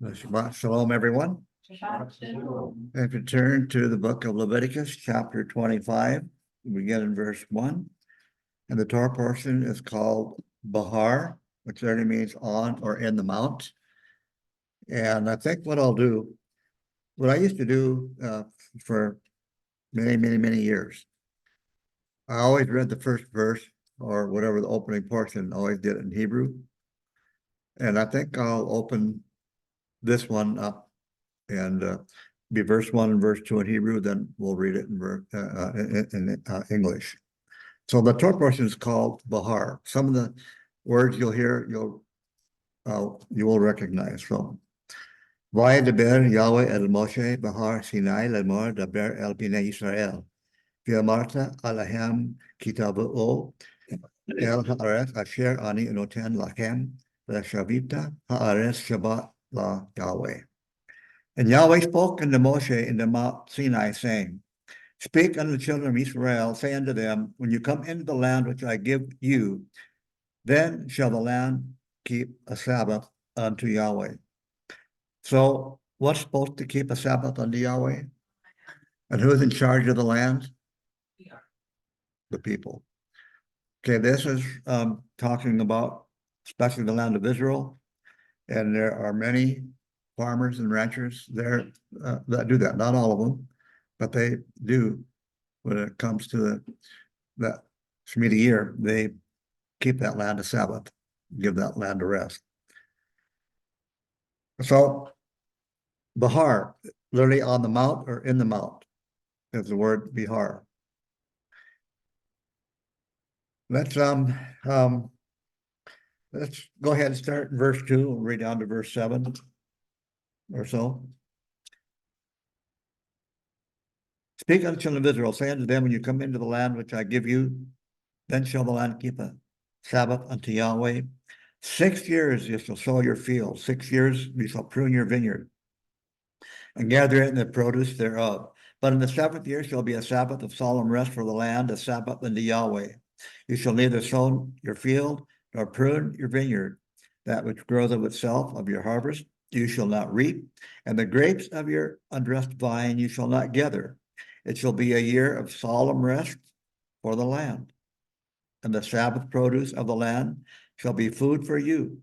Shabbat Shalom, everyone. Shabbat Shalom. If you turn to the book of Leviticus, chapter 25, we begin in verse 1. And the Torah portion is called Bahar, which literally means on or in the mount. And I think what I'll do, what I used to do for many years, I always read the first verse or whatever the opening portion, always did it in Hebrew. And I think I'll open this one up and be verse 1 and verse 2 in Hebrew, then we'll read it in English. So the Torah portion is called Bahar. Some of the words you'll hear, you will recognize. So, Vayedaber Yahweh el Moshe Bahar Sinai lemor daber el bnei Yisrael. V'amarta alahem kitabuo el haaretz asher ani noten lachem v'shavita haaretz Shabbat la Yahweh. And Yahweh spoke unto Moshe in the Mount Sinai, saying, Speak unto the children of Israel, say unto them, when you come into the land which I give you, then shall the land keep a Sabbath unto Yahweh. So what's supposed to keep a Sabbath unto Yahweh? And who's in charge of the land? The people. Okay, this is talking about especially the land of Israel. And there are many farmers and ranchers there that do that. Not all of them, but they do. When it comes to that Shemitah year, they keep that land a Sabbath, give that land a rest. So Bahar, literally on the mount or in the mount, is the word Bihar. Let's go ahead and start in verse 2 and read down to verse 7 or so. Speak unto the children of Israel, say unto them, when you come into the land which I give you, then shall the land keep a Sabbath unto Yahweh. 6 years you shall sow your field, 6 years you shall prune your vineyard, and gather in the produce thereof. But in the 7th year shall be a Sabbath of solemn rest for the land, a Sabbath unto Yahweh. You shall neither sow your field nor prune your vineyard. That which grows of itself of your harvest you shall not reap, and the grapes of your undressed vine you shall not gather. It shall be a year of solemn rest for the land. And the Sabbath produce of the land shall be food for you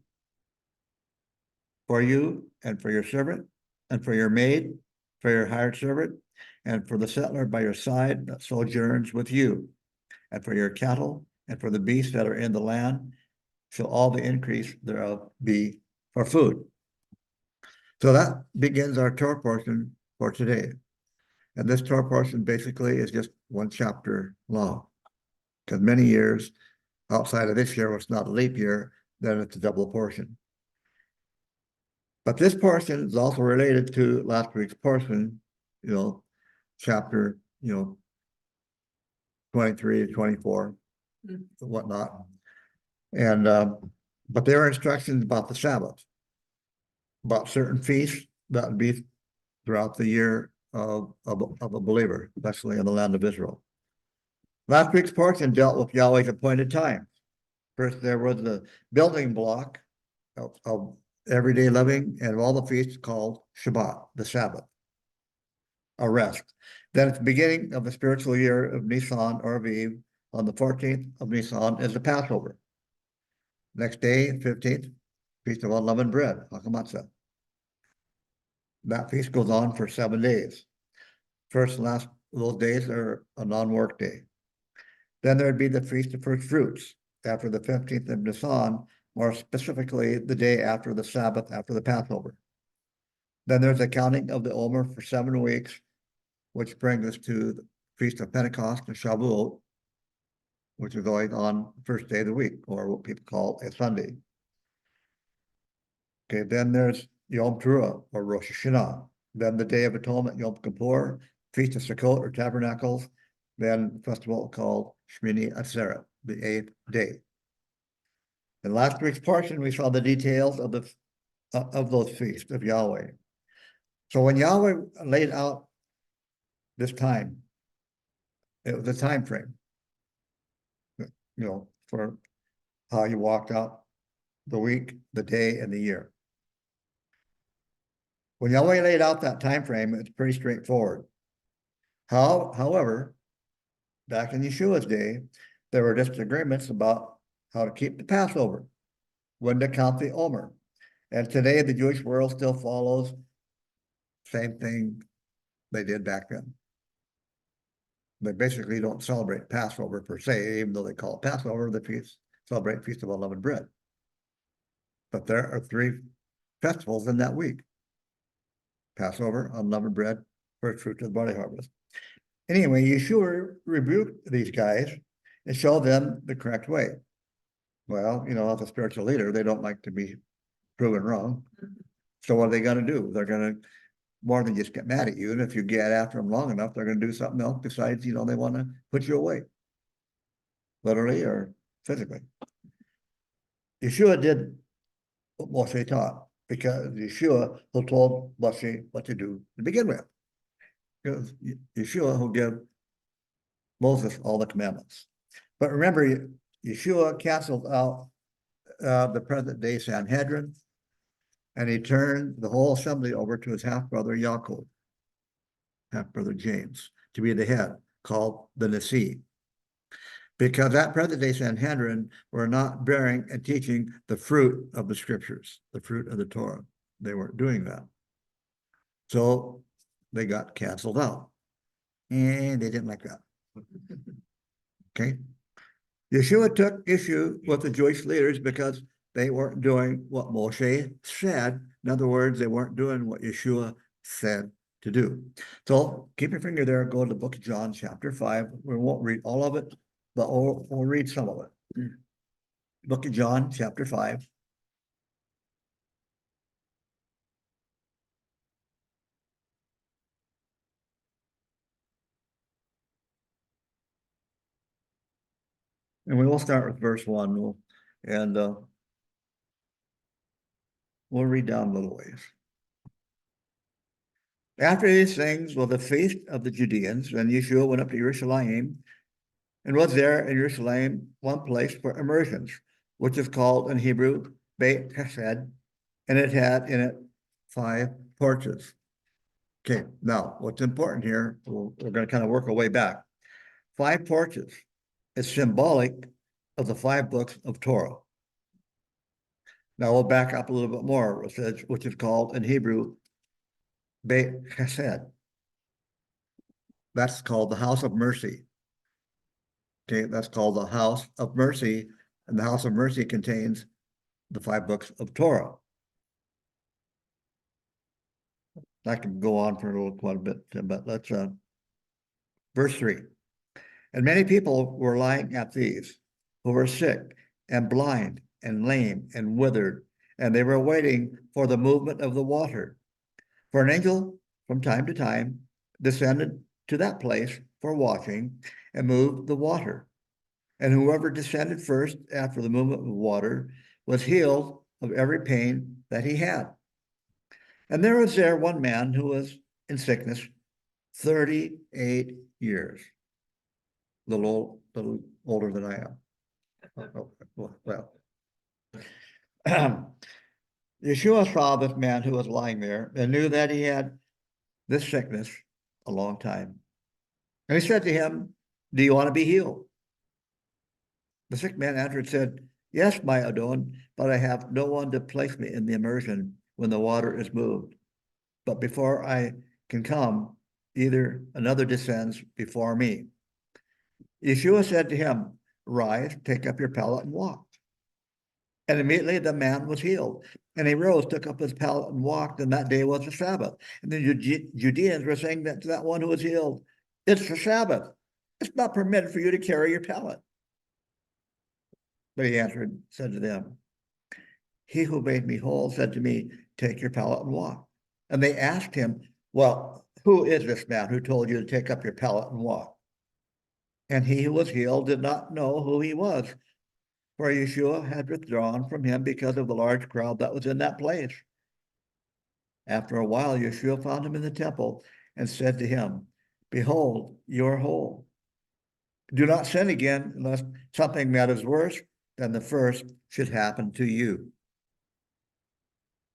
and for your servant, and for your maid, for your hired servant, and for the settler by your side that sojourns with you, and for your cattle, and for the beasts that are in the land, shall all the increase thereof be for food. So that begins our Torah portion for today. And this Torah portion basically is just one chapter long, because many years outside of this year was not a leap year, then it's a double portion. But this portion is also related to last week's portion, chapter, 23 to 24, and whatnot. And but there are instructions about the Sabbath, about certain feasts that would be throughout the year of a believer, especially in the land of Israel. Last week's portion dealt with Yahweh's appointed time. First, there was the building block of everyday living and of all the feasts called Shabbat, the Sabbath, a rest. Then at the beginning of the spiritual year of Nisan or Aviv, on the 14th of Nisan is the Passover. Next day, 15th, Feast of Unleavened Bread, Hakamatza. That feast goes on for 7 days. First and last of those days are a non-work day. Then there'd be the Feast of First Fruits after the 15th of Nisan, more specifically the day after the Sabbath, after the Passover. Then there's the counting of the Omer for 7 weeks, which brings us to the Feast of Pentecost and Shavuot, which is always on the first day of the week, or what people call a Sunday. Okay, then there's Yom Teruah, or Rosh Hashanah. Then the Day of Atonement, Yom Kippur, Feast of Sukkot, or Tabernacles. Then the festival called Shmini Atzeret, the 8th day. In last week's portion, we saw the details of those feasts of Yahweh. So when Yahweh laid out this time, it was a time frame, for how you walked out the week, the day, and the year. When Yahweh laid out that time frame, it's pretty straightforward. However, back in Yeshua's day, there were disagreements about how to keep the Passover, when to count the Omer. And today, the Jewish world still follows same thing they did back then. They basically don't celebrate Passover per se, even though they call it Passover, celebrate Feast of Unleavened Bread. But there are 3 festivals in that week: Passover, unleavened bread, first fruits of the barley harvest. Anyway, Yeshua rebuked these guys and showed them the correct way. Well, as a spiritual leader, they don't like to be proven wrong. So what are they going to do? They're going to more than just get mad at you. And if you get after them long enough, they're going to do something else besides, they want to put you away, literally or physically. Yeshua did what Moshe taught, because Yeshua who told Moshe what to do to begin with. Because Yeshua who gave Moses all the commandments. But remember, Yeshua canceled out the present day Sanhedrin, and he turned the whole assembly over to his half-brother Yaakov, half-brother James, to be the head, called the Nasi. Because that present day Sanhedrin were not bearing and teaching the fruit of the scriptures, the fruit of the Torah. They weren't doing that. So they got canceled out. And they didn't like that. Okay. Yeshua took issue with the Jewish leaders because they weren't doing what Moshe said. In other words, they weren't doing what Yeshua said to do. So keep your finger there, go to the book of John, chapter 5. We won't read all of it, but we'll read some of it. Book of John, chapter 5. And we will start with verse 1, and we'll read down a little ways. After these things was the feast of the Judeans, and Yeshua went up to Jerusalem, and was there in Jerusalem one place for immersions, which is called in Hebrew Beit Chesed, and it had in it 5 porches. Okay, now what's important here, we're going to kind of work our way back. 5 porches is symbolic of the 5 books of Torah. Now we'll back up a little bit more, which is called in Hebrew Beit Chesed. That's called the house of mercy. Okay, that's called the house of mercy, and the house of mercy contains the 5 books of Torah. I can go on for quite a bit, but let's verse 3. And many people were lying at these, who were sick and blind and lame and withered, and they were waiting for the movement of the water. For an angel from time to time descended to that place for washing and moved the water. And whoever descended first after the movement of the water was healed of every pain that he had. And there was there one man who was in sickness 38 years. A little older than I am. Well, Yeshua saw this man who was lying there and knew that he had this sickness a long time. And he said to him, "Do you want to be healed?" The sick man answered and said, "Yes, my Adon, but I have no one to place me in the immersion when the water is moved. But before I can come, either another descends before me." Yeshua said to him, "Rise, take up your pallet and walk." And immediately the man was healed. And he rose, took up his pallet and walked, and that day was the Sabbath. And the Judeans were saying that to that one who was healed, "It's the Sabbath. It's not permitted for you to carry your pallet." But he answered, said to them, "He who made me whole said to me, 'Take your pallet and walk.'" And they asked him, "Well, who is this man who told you to take up your pallet and walk?" And he who was healed did not know who he was, for Yeshua had withdrawn from him because of the large crowd that was in that place. After a while, Yeshua found him in the temple and said to him, "Behold, you are whole. Do not sin again, unless something that is worse than the first should happen to you."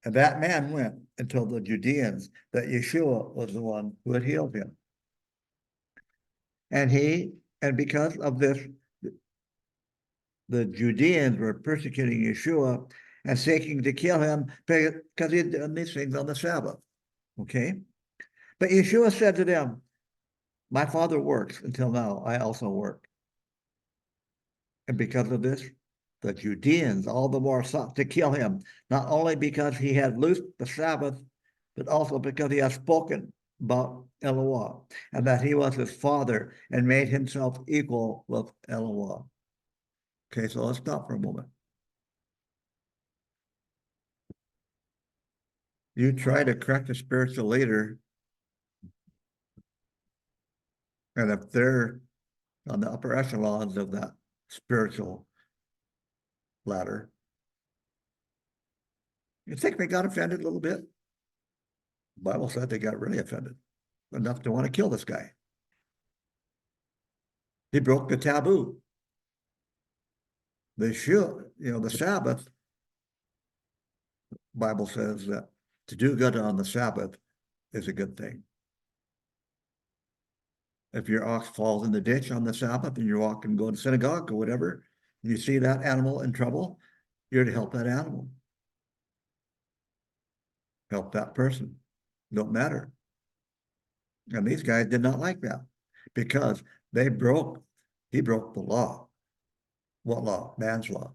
And that man went and told the Judeans that Yeshua was the one who had healed him. And because of this, the Judeans were persecuting Yeshua and seeking to kill him because he had done these things on the Sabbath. Okay? But Yeshua said to them, my Father works until now, I also work. And because of this, the Judeans all the more sought to kill him, not only because he had loosed the Sabbath, but also because he had spoken about Eloah, and that he was his father and made himself equal with Eloah. Okay, so let's stop for a moment. You try to correct a spiritual leader, and if they're on the upper echelons of that spiritual ladder, you think they got offended a little bit? The Bible said they got really offended, enough to want to kill this guy. He broke the taboo. The Sabbath, Bible says that to do good on the Sabbath is a good thing. If your ox falls in the ditch on the Sabbath and you're walking, going to synagogue or whatever, and you see that animal in trouble, you're to help that animal. Help that person. Don't matter. And these guys did not like that because he broke the law. What law? Man's law.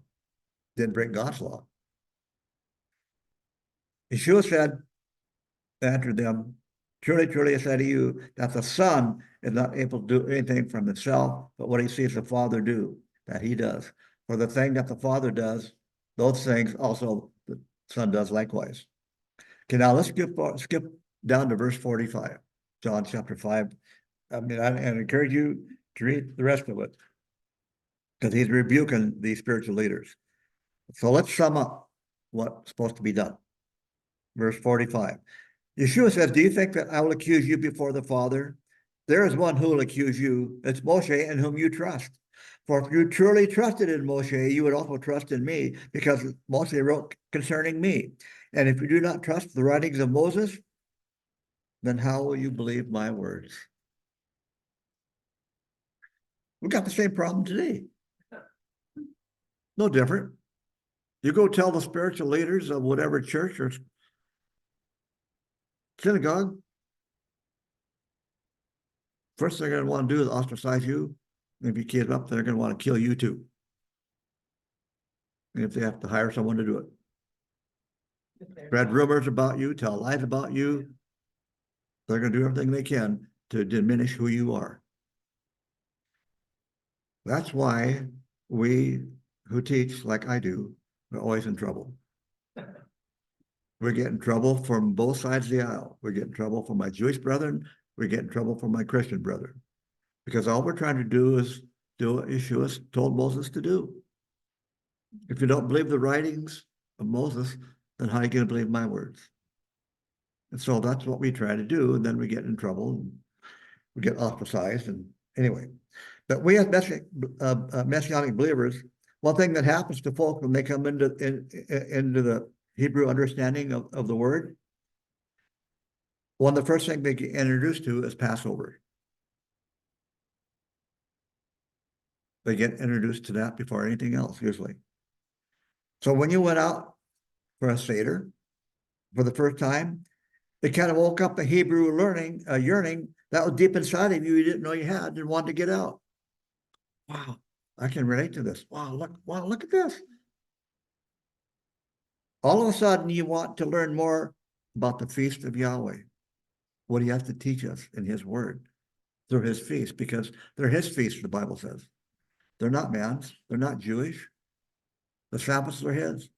Didn't break God's law. Yeshua said, answered them, truly, truly, I say to you that the Son is not able to do anything from himself, but what he sees the Father do, that he does. For the thing that the Father does, those things also the Son does likewise. Okay, now let's skip down to verse 45, John chapter 5. I encourage you to read the rest of it because he's rebuking these spiritual leaders. So let's sum up what's supposed to be done. Verse 45. Yeshua says, do you think that I will accuse you before the Father? There is one who will accuse you. It's Moshe in whom you trust. For if you truly trusted in Moshe, you would also trust in me, because Moshe wrote concerning me. And if you do not trust the writings of Moses, then how will you believe my words? We've got the same problem today. No different. You go tell the spiritual leaders of whatever church or synagogue, first thing they're going to want to do is ostracize you. If you keep up, they're going to want to kill you too. And if they have to hire someone to do it. Spread rumors about you, tell lies about you. They're going to do everything they can to diminish who you are. That's why we who teach like I do are always in trouble. We get in trouble from both sides of the aisle. We get in trouble from my Jewish brethren. We get in trouble from my Christian brethren. Because all we're trying to do is do what Yeshua told Moses to do. If you don't believe the writings of Moses, then how are you going to believe my words? And so that's what we try to do. And then we get in trouble and we get ostracized. And anyway, but we as Messianic believers, one thing that happens to folk when they come into the Hebrew understanding of the word, one of the first things they get introduced to is Passover. They get introduced to that before anything else, usually. So when you went out for a Seder for the first time, it kind of woke up a Hebrew yearning that was deep inside of you didn't know you had and wanted to get out. Wow, I can relate to this. Wow, look at this. All of a sudden, you want to learn more about the feast of Yahweh, what he has to teach us in his word through his feast, because they're his feasts, the Bible says. They're not man's. They're not Jewish. The Sabbaths are his.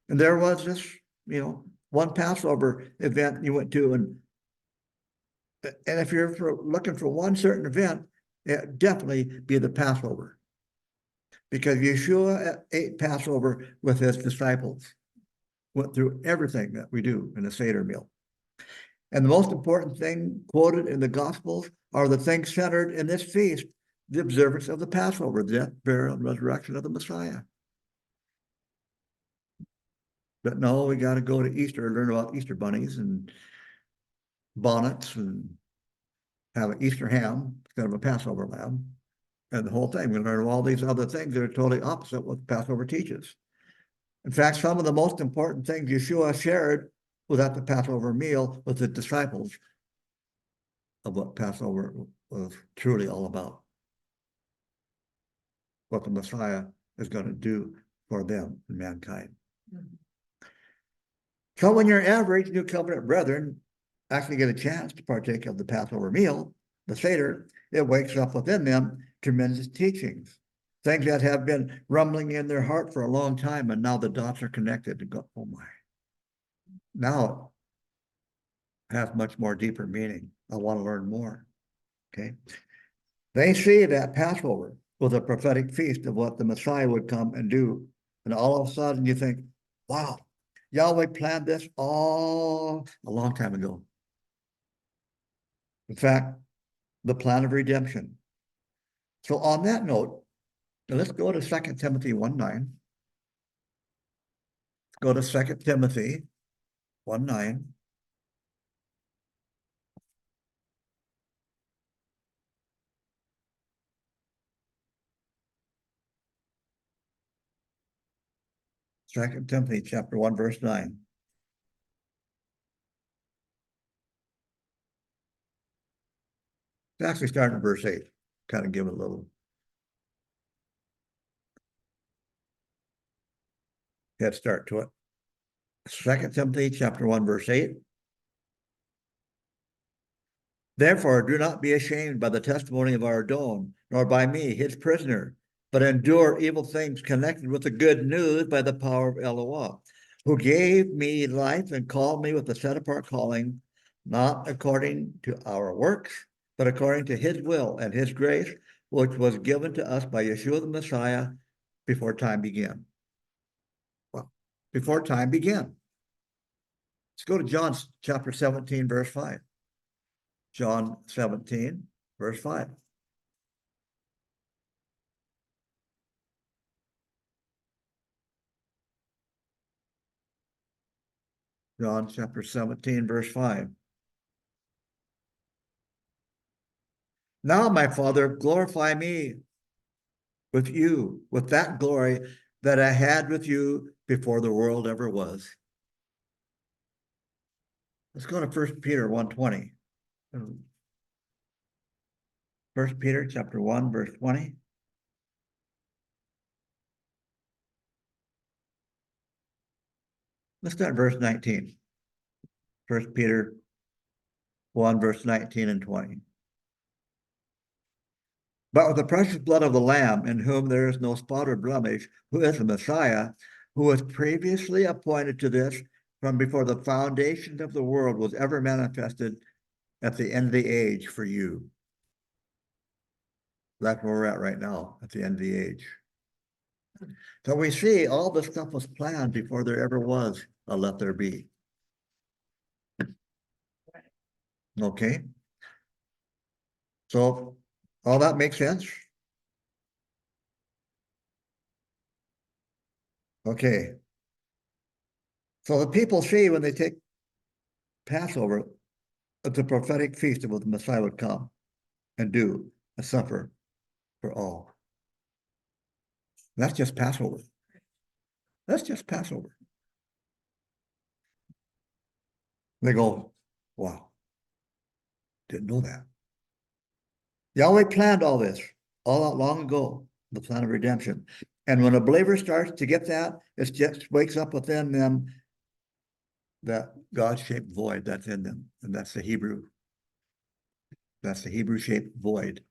And there was this, one Passover event you went to, and if you're looking for one certain event, it definitely be the Passover. Because Yeshua ate Passover with his disciples, went through everything that we do in a Seder meal. And the most important thing quoted in the Gospels are the things centered in this feast, the observance of the Passover, death, burial, and resurrection of the Messiah. But no, we got to go to Easter, learn about Easter bunnies and bonnets and have an Easter ham instead of a Passover lamb. And the whole thing, we learn all these other things that are totally opposite what Passover teaches. In fact, some of the most important things Yeshua shared was at the Passover meal with the disciples of what Passover was truly all about. What the Messiah is going to do for them and mankind. So when your average New Covenant brethren actually get a chance to partake of the Passover meal, the Seder, it wakes up within them tremendous teachings, things that have been rumbling in their heart for a long time, and now the dots are connected to go, oh my. Now it has much more deeper meaning. I want to learn more. Okay. They see that Passover was a prophetic feast of what the Messiah would come and do. And all of a sudden you think, wow, Yahweh planned this all a long time ago. In fact, the plan of redemption. So on that note, let's go to 2 Timothy 1:9. Go to 2 Timothy 1:9. Second Timothy chapter 1, verse 9. It's actually starting at verse 8. Kind of give it a little head start to it. 2 Timothy chapter 1, verse 8. Therefore, do not be ashamed by the testimony of our Adon, nor by me, his prisoner, but endure evil things connected with the good news by the power of Elohah, who gave me life and called me with a set-apart calling, not according to our works, but according to his will and his grace, which was given to us by Yeshua the Messiah before time began. Well, before time began. Let's go to John chapter 17, verse 5. John 17, verse 5. John chapter 17, verse 5. Now, my Father, glorify me with you, with that glory that I had with you before the world ever was. Let's go to 1 Peter 1:20. 1 Peter chapter 1, verse 20. Let's start verse 19. 1 Peter 1, verse 19 and 20. But with the precious blood of the Lamb, in whom there is no spot or blemish, who is the Messiah, who was previously appointed to this from before the foundation of the world was ever manifested at the end of the age for you. That's where we're at right now, at the end of the age. So we see all this stuff was planned before there ever was a let there be. Okay. So all that makes sense? Okay. So the people see when they take Passover, it's a prophetic feast of what the Messiah would come and do and suffer for all. That's just Passover. That's just Passover. They go, wow, didn't know that. Yahweh planned all this all out long ago, the plan of redemption. And when a believer starts to get that, it just wakes up within them that God-shaped void that's in them. And that's the Hebrew. That's the Hebrew-shaped void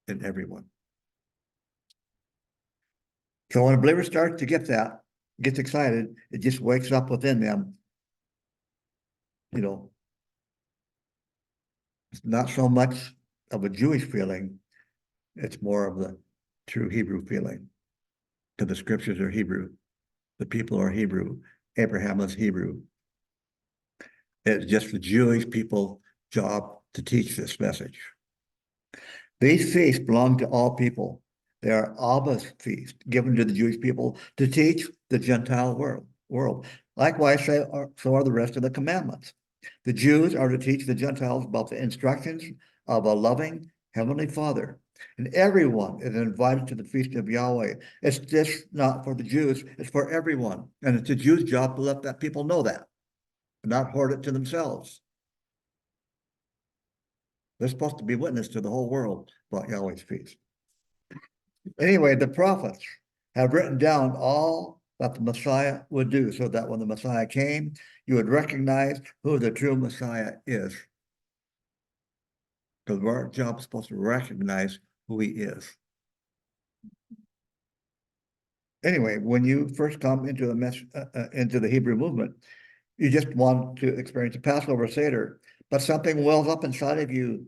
in everyone. So when a believer starts to get that, gets excited, it just wakes up within them. You know, it's not so much of a Jewish feeling, it's more of the true Hebrew feeling. Because the scriptures are Hebrew, the people are Hebrew, Abraham was Hebrew. It's just the Jewish people's job to teach this message. These feasts belong to all people. They are Abba's feast, given to the Jewish people to teach the Gentile world. world. Likewise, so are the rest of the commandments. The Jews are to teach the Gentiles about the instructions of a loving Heavenly Father. And everyone is invited to the feast of Yahweh. It's just not for the Jews, it's for everyone. And it's the Jews' job to let that people know that and not hoard it to themselves. They're supposed to be witness to the whole world about Yahweh's feast. Anyway, the prophets have written down all that the Messiah would do so that when the Messiah came, you would recognize who the true Messiah is. Because our job is supposed to recognize who he is. Anyway, when you first come into the Hebrew movement, you just want to experience a Passover Seder, but something wells up inside of you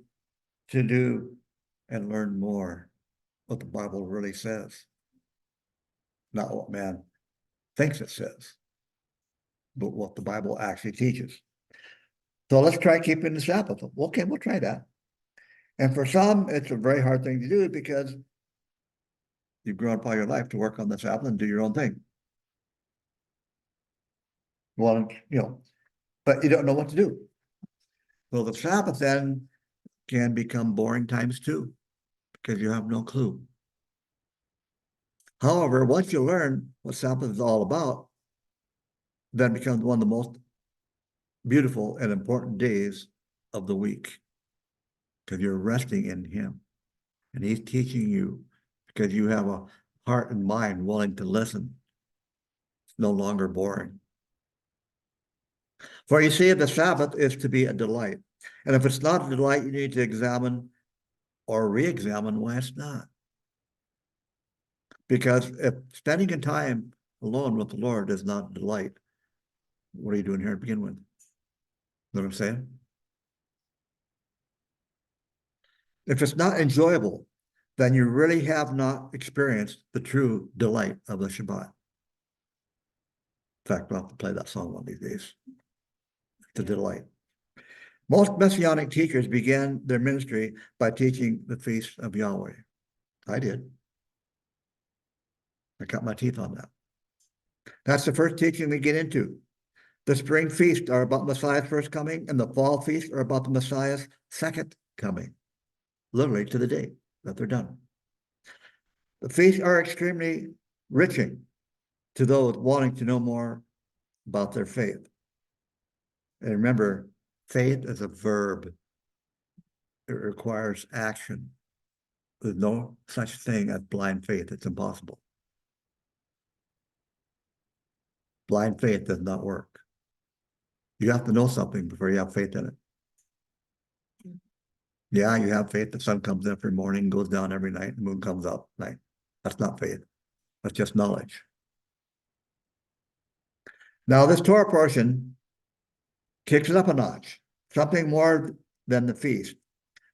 to do and learn more what the Bible really says, not what man thinks it says, but what the Bible actually teaches. So let's try keeping the Sabbath. Okay, we'll try that. And for some, it's a very hard thing to do because you've grown up all your life to work on the Sabbath and do your own thing. Well, but you don't know what to do. So the Sabbath then can become boring times too, because you have no clue. However, once you learn what Sabbath is all about, then it becomes one of the most beautiful and important days of the week, because you're resting in him and he's teaching you because you have a heart and mind willing to listen. It's no longer boring. For you see, the Sabbath is to be a delight. And if it's not a delight, you need to examine or re-examine why it's not. Because if spending in time alone with the Lord is not a delight, what are you doing here to begin with? Know what I'm saying? If it's not enjoyable, then you really have not experienced the true delight of the Shabbat. In fact, we'll have to play that song one of these days. The delight. Most Messianic teachers began their ministry by teaching the feast of Yahweh. I did. I cut my teeth on that. That's the first teaching we get into. The spring feasts are about Messiah's first coming, and the fall feasts are about the Messiah's second coming, literally to the day that they're done. The feasts are extremely enriching to those wanting to know more about their faith. And remember, faith is a verb. It requires action. There's no such thing as blind faith. It's impossible. Blind faith does not work. You have to know something before you have faith in it. Yeah, you have faith. The sun comes up every morning, goes down every night, the moon comes up at night. That's not faith. That's just knowledge. Now, this Torah portion kicks it up a notch, something more than the feast.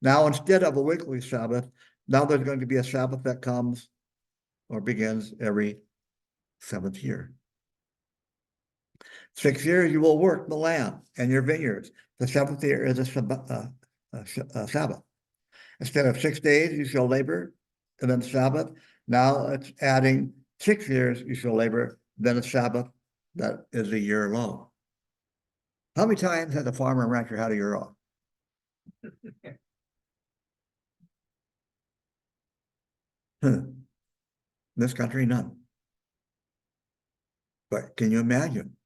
Now, instead of a weekly Sabbath, now there's going to be a Sabbath that comes or begins every 7th year. 6 years you will work the land and your vineyards. The 7th year is a Sabbath. Instead of 6 days, you shall labor, and then Sabbath. Now it's adding 6 years you shall labor, then a Sabbath that is a year long. How many times has a farmer and rancher had a year off? In this country, none. But can you imagine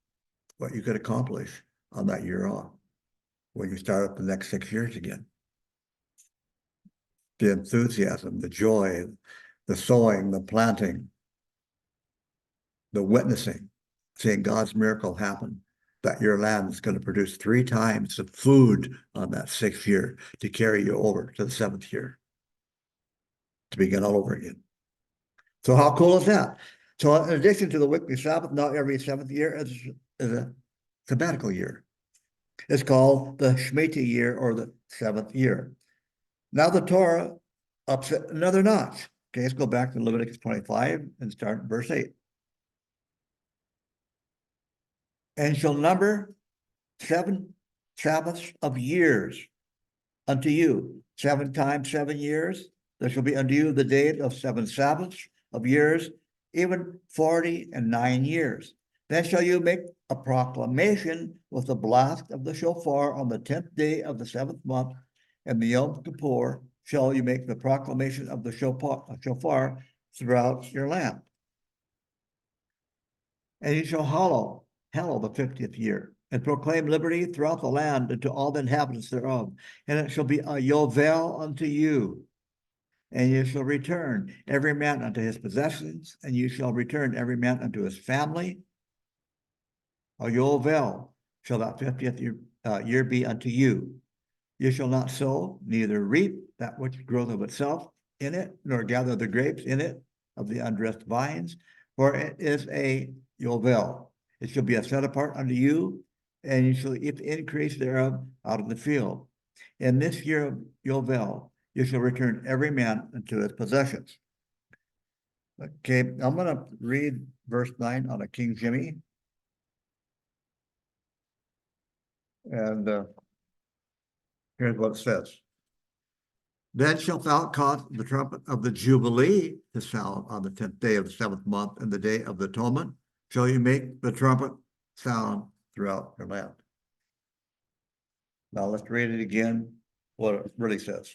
what you could accomplish on that year off when you start up the next 6 years again? The enthusiasm, the joy, the sowing, the planting, the witnessing, seeing God's miracle happen, that your land is going to produce 3 times the food on that 6th year to carry you over to the 7th year, to begin all over again. So how cool is that? So in addition to the weekly Sabbath, now every 7th year is a sabbatical year. It's called the Shemitah year, or the 7th year. Now the Torah ups it another notch. Okay, let's go back to Leviticus 25 and start verse 8. And shall number 7 Sabbaths of years unto you. 7 times 7 years. There shall be unto you the day of 7 Sabbaths of years, even 49 years. Then shall you make a proclamation with the blast of the shofar on the 10th day of the 7th month, and the Yom Kippur shall you make the proclamation of the shofar throughout your land. And you shall hallow the 50th year, and proclaim liberty throughout the land unto all the inhabitants thereof. And it shall be a Yovel unto you. And you shall return every man unto his possessions, and you shall return every man unto his family. A Yovel shall that 50th year be unto you. You shall not sow, neither reap that which groweth of itself in it, nor gather the grapes in it of the undressed vines, for it is a Yovel. It shall be a set apart unto you, and you shall eat the increase thereof out of the field. In this year of Yovel, you shall return every man unto his possessions. Okay, I'm going to read verse 9 on a King Jimmy. And here's what it says. Then shalt thou cause the trumpet of the Jubilee to sound on the 10th day of the 7th month, and the day of the atonement shall you make the trumpet sound throughout your land. Now let's read it again, what it really says.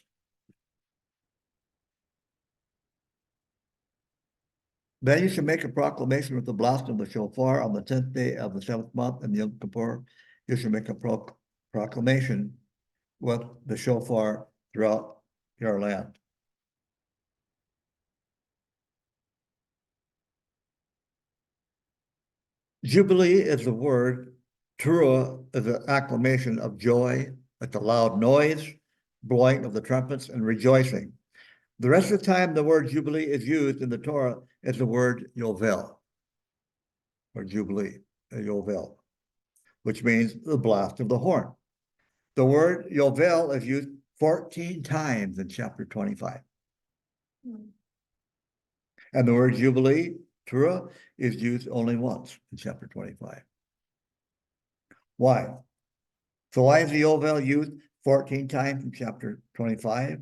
Then you shall make a proclamation with the blast of the shofar on the 10th day of the 7th month, and the Yom Kippur you shall make a proclamation with the shofar throughout your land. Jubilee is the word. Teruah is an acclamation of joy, like the loud noise, blowing of the trumpets, and rejoicing. The rest of the time the word Jubilee is used in the Torah is the word Yovel, or Jubilee, Yovel, which means the blast of the horn. The word Yovel is used 14 times in chapter 25. And the word Jubilee, Teruah, is used only once in chapter 25. Why? So why is the Yovel used 14 times in chapter 25?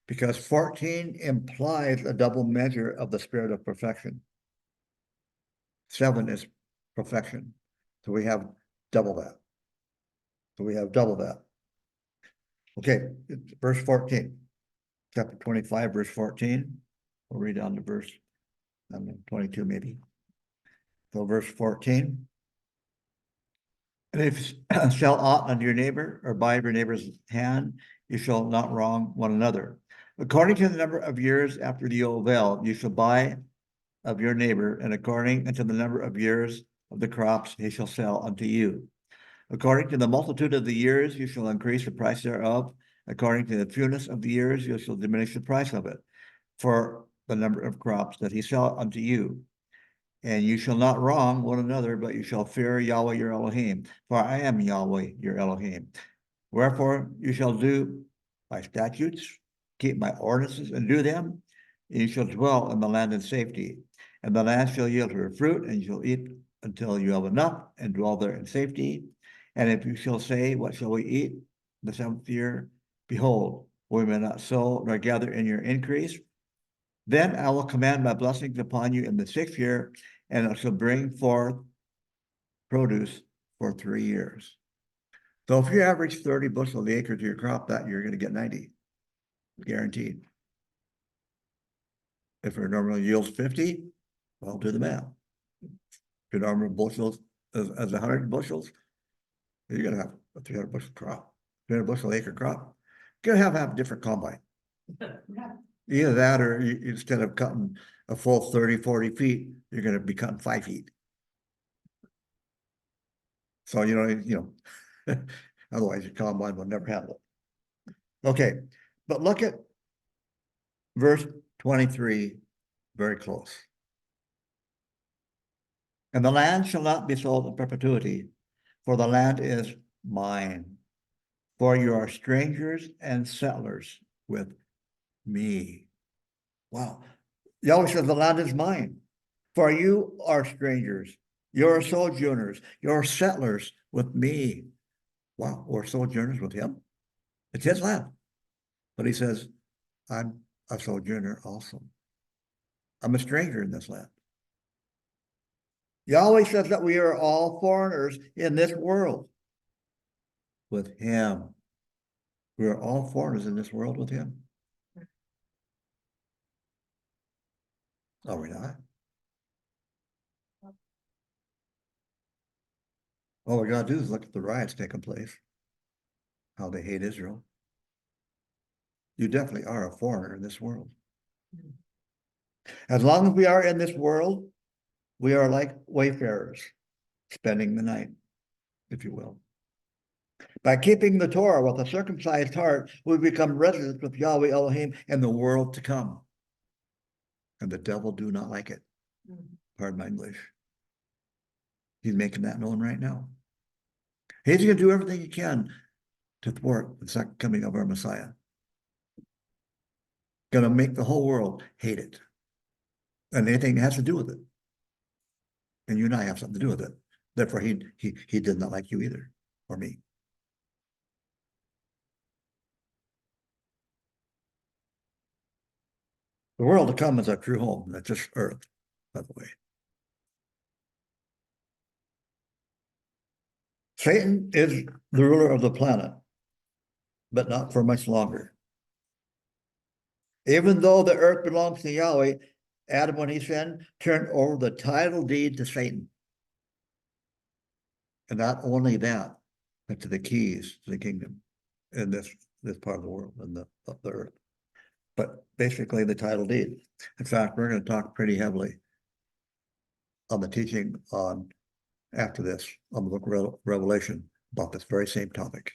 Because 14 implies a double measure of the spirit of perfection. 7 is perfection. So we have double that. Okay, verse 14. Chapter 25, verse 14. We'll read down to verse 22 maybe. So verse 14. And if you shall aught unto your neighbor, or buy of your neighbor's hand, you shall not wrong one another. According to the number of years after the Yovel, you shall buy of your neighbor, and according unto the number of years of the crops he shall sell unto you. According to the multitude of the years, you shall increase the price thereof. According to the fewness of the years, you shall diminish the price of it, for the number of crops that he sell unto you. And you shall not wrong one another, but you shall fear Yahweh your Elohim, for I am Yahweh your Elohim. Wherefore you shall do my statutes, keep my ordinances, and do them, and you shall dwell in the land in safety. And the land shall yield her fruit, and you shall eat until you have enough, and dwell there in safety. And if you shall say, what shall we eat the 7th year? Behold, we may not sow nor gather in your increase. Then I will command my blessings upon you in the 6th year, and it shall bring forth produce for 3 years. So if you average 30 bushel the acre to your crop that year, you're going to get 90, guaranteed. If your normal yields 50, well, do the math. If your normal bushels as 100 bushels, you're going to have a 300 bushel crop, 300 bushel acre crop. You're going to have a different combine. Either that, or instead of cutting a full 30, 40 feet, you're going to be cutting 5 feet. So, otherwise your combine will never handle it. Okay, but look at verse 23, very close. And the land shall not be sold in perpetuity, for the land is mine. For you are strangers and settlers with me. Wow. Yahweh says the land is mine. For you are strangers. You're sojourners. You're settlers with me. Wow, we're sojourners with him. It's his land. But he says, I'm a sojourner also. I'm a stranger in this land. Yahweh says that we are all foreigners in this world with him. We are all foreigners in this world with him. Are we not? All we gotta do is look at the riots taking place, how they hate Israel. You definitely are a foreigner in this world. As long as we are in this world, we are like wayfarers, spending the night, if you will. By keeping the Torah with a circumcised heart, we become residents with Yahweh Elohim in the world to come. And the devil do not like it. Pardon my English. He's making that known right now. He's going to do everything he can to thwart the second coming of our Messiah. Going to make the whole world hate it. And anything that has to do with it. And you and I have something to do with it. Therefore, he does not like you either, or me. The world to come is our true home. That's just earth, by the way. Satan is the ruler of the planet, but not for much longer. Even though the earth belongs to Yahweh, Adam, when he sinned, turned over the title deed to Satan. And not only that, but to the keys to the kingdom in this part of the world, in the earth. But basically the title deed. In fact, we're going to talk pretty heavily on the teaching on after this on the book of Revelation about this very same topic.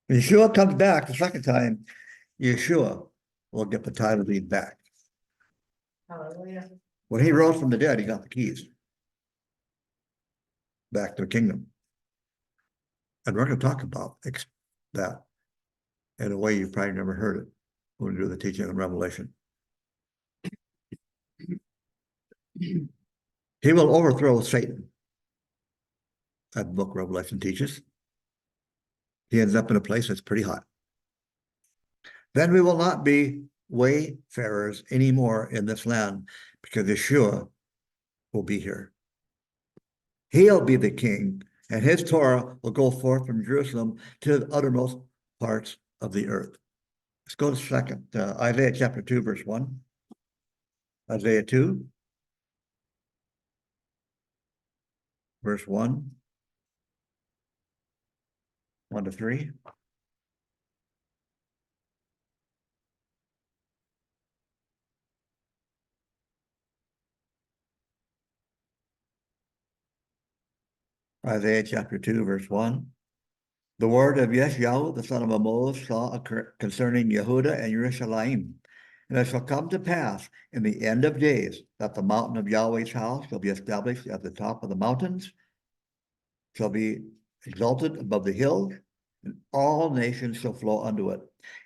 When Yeshua comes back the second time, Yeshua will get the title deed back. Hallelujah. When he rose from the dead, he got the keys back to the kingdom. And we're going to talk about that in a way you've probably never heard it when we do the teaching on Revelation. He will overthrow Satan. That book Revelation teaches. He ends up in a place that's pretty hot. Then we will not be wayfarers anymore in this land because Yeshua will be here. He'll be the king, and his Torah will go forth from Jerusalem to the uttermost parts of the earth. Let's go to Isaiah chapter 2, verse 1. Isaiah 2, verse 1. 1 to 3. Isaiah chapter 2, verse 1. The word of Yeshayahu, the son of Amos, saw concerning Yehuda and Yerushalayim. And it shall come to pass in the end of days that the mountain of Yahweh's house shall be established at the top of the mountains, shall be exalted above the hills, and all nations shall flow unto it.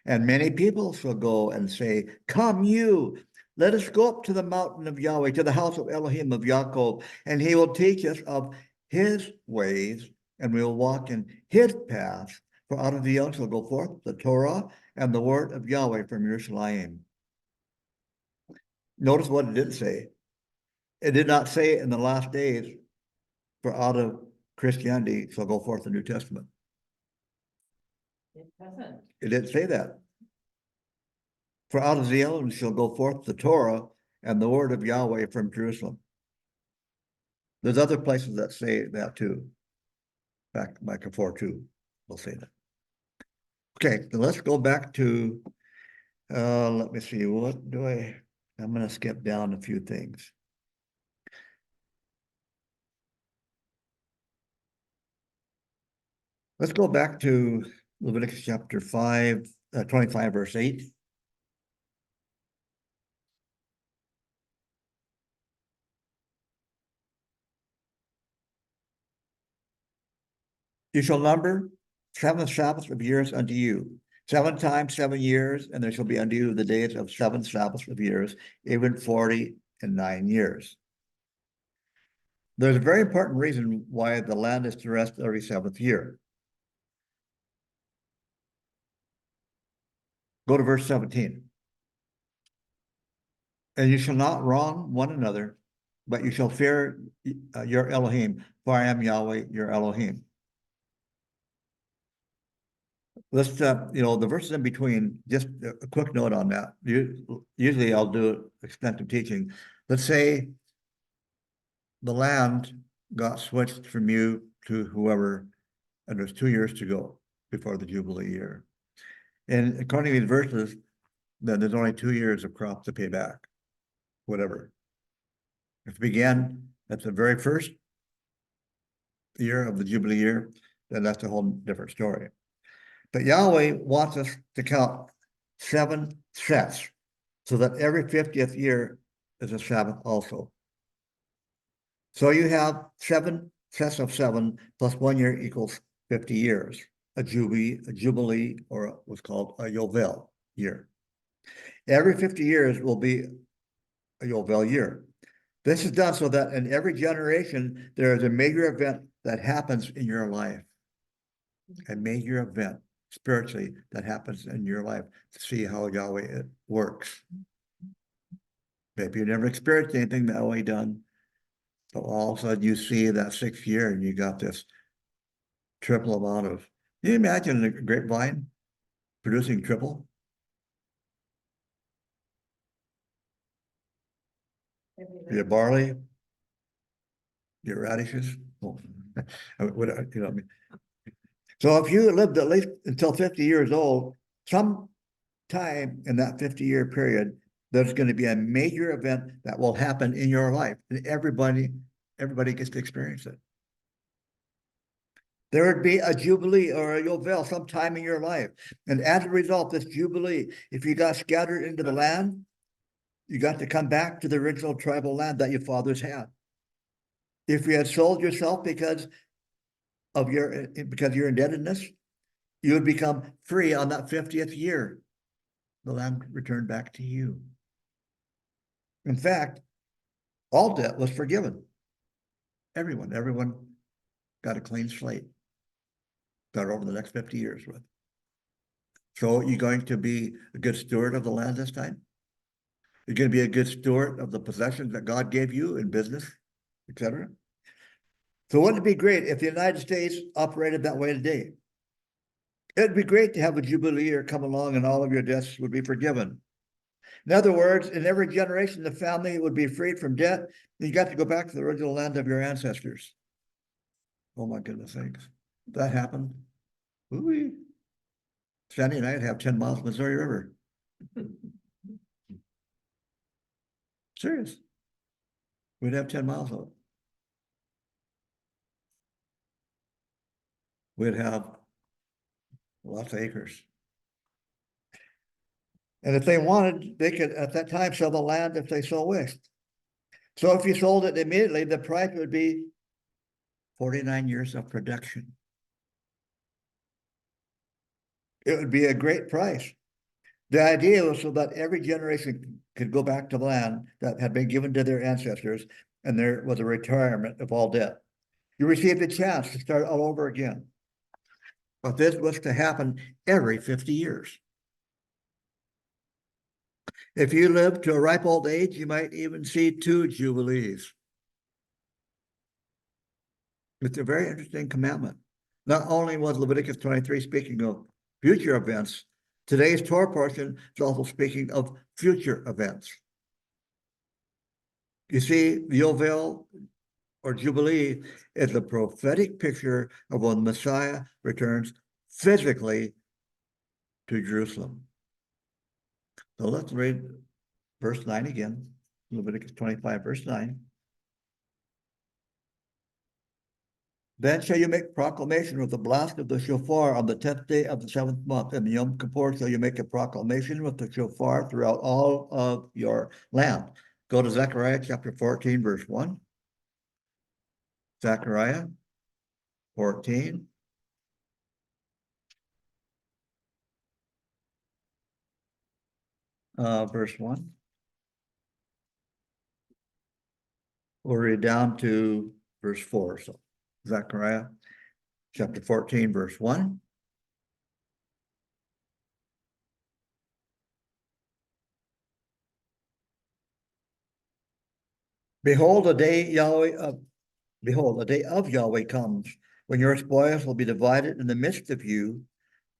And many people shall go and say, Come you, let us go up to the mountain of Yahweh, to the house of Elohim of Yaakov, and he will teach us of his ways, and we will walk in his paths. For out of the young shall go forth the Torah and the word of Yahweh from Jerusalem. Notice what it didn't say. It did not say in the last days, for out of Christianity shall go forth the New Testament. It doesn't. It didn't say that. For out of Zion shall go forth the Torah and the word of Yahweh from Jerusalem. There's other places that say that too. Back Micah 4:2 will say that. Okay, so let's go back to, let me see, what do I'm going to skip down a few things. Let's go back to Leviticus chapter 25, verse 8. You shall number 7 Sabbaths of years unto you. 7 times 7 years, and there shall be unto you the days of 7 Sabbaths of years, even 49 years. There's a very important reason why the land is to rest every 7th year. Go to verse 17. And you shall not wrong one another, but you shall fear your Elohim, for I am Yahweh, your Elohim. Let's, the verses in between, just a quick note on that. Usually I'll do extensive teaching. Let's say the land got switched from you to whoever, and there's 2 years to go before the Jubilee year. And according to these verses, then there's only 2 years of crop to pay back, whatever. If it began at the very first year of the Jubilee year, then that's a whole different story. But Yahweh wants us to count 7 sets so that every 50th year is a Sabbath also. So you have 7 sets of 7 plus 1 year equals 50 years, a jubilee, or what's called a Yovel year. Every 50 years will be a Yovel year. This is done so that in every generation, there is a major event that happens in your life. A major event spiritually that happens in your life to see how Yahweh works. Maybe you never experienced anything that Yahweh done, but all of a sudden you see that 6th year and you got this triple amount of, can you imagine a grapevine producing triple? Your barley, your radishes. Oh, So if you lived at least until 50 years old, some time in that 50-year period, there's going to be a major event that will happen in your life, and everybody gets to experience it. There would be a jubilee or a yovel sometime in your life, and as a result, this jubilee, if you got scattered into the land, you got to come back to the original tribal land that your fathers had. If you had sold yourself because of your indebtedness, you would become free on that 50th year. The land returned back to you. In fact, all debt was forgiven. Everyone got a clean slate. Got over the next 50 years with. So you're going to be a good steward of the land this time? You're going to be a good steward of the possessions that God gave you in business, etc. So wouldn't it be great if the United States operated that way today? It'd be great to have a jubilee year come along and all of your debts would be forgiven. In other words, in every generation, the family would be freed from debt. You got to go back to the original land of your ancestors. Oh my goodness sakes. If that happened, ooh, Sandy and I'd have 10 miles of Missouri River. Serious. We'd have 10 miles of it. We'd have lots of acres. And if they wanted, they could at that time sell the land if they so wished. So if you sold it immediately, the price would be 49 years of production. It would be a great price. The idea was so that every generation could go back to the land that had been given to their ancestors, and there was a retirement of all debt. You received a chance to start all over again. But this was to happen every 50 years. If you live to a ripe old age, you might even see 2 jubilees. It's a very interesting commandment. Not only was Leviticus 23 speaking of future events, today's Torah portion is also speaking of future events. You see, the Yovel or Jubilee is a prophetic picture of when Messiah returns physically to Jerusalem. So let's read verse 9 again, Leviticus 25, verse 9. Then shall you make proclamation with the blast of the shofar on the 10th day of the 7th month. In the Yom Kippur shall you make a proclamation with the shofar throughout all of your land. Go to Zechariah chapter 14, verse 1. Zechariah 14. Verse 1. We'll read down to verse 4. So Zechariah chapter 14, verse 1. Behold, the day behold, the day of Yahweh comes, when your spoils will be divided in the midst of you.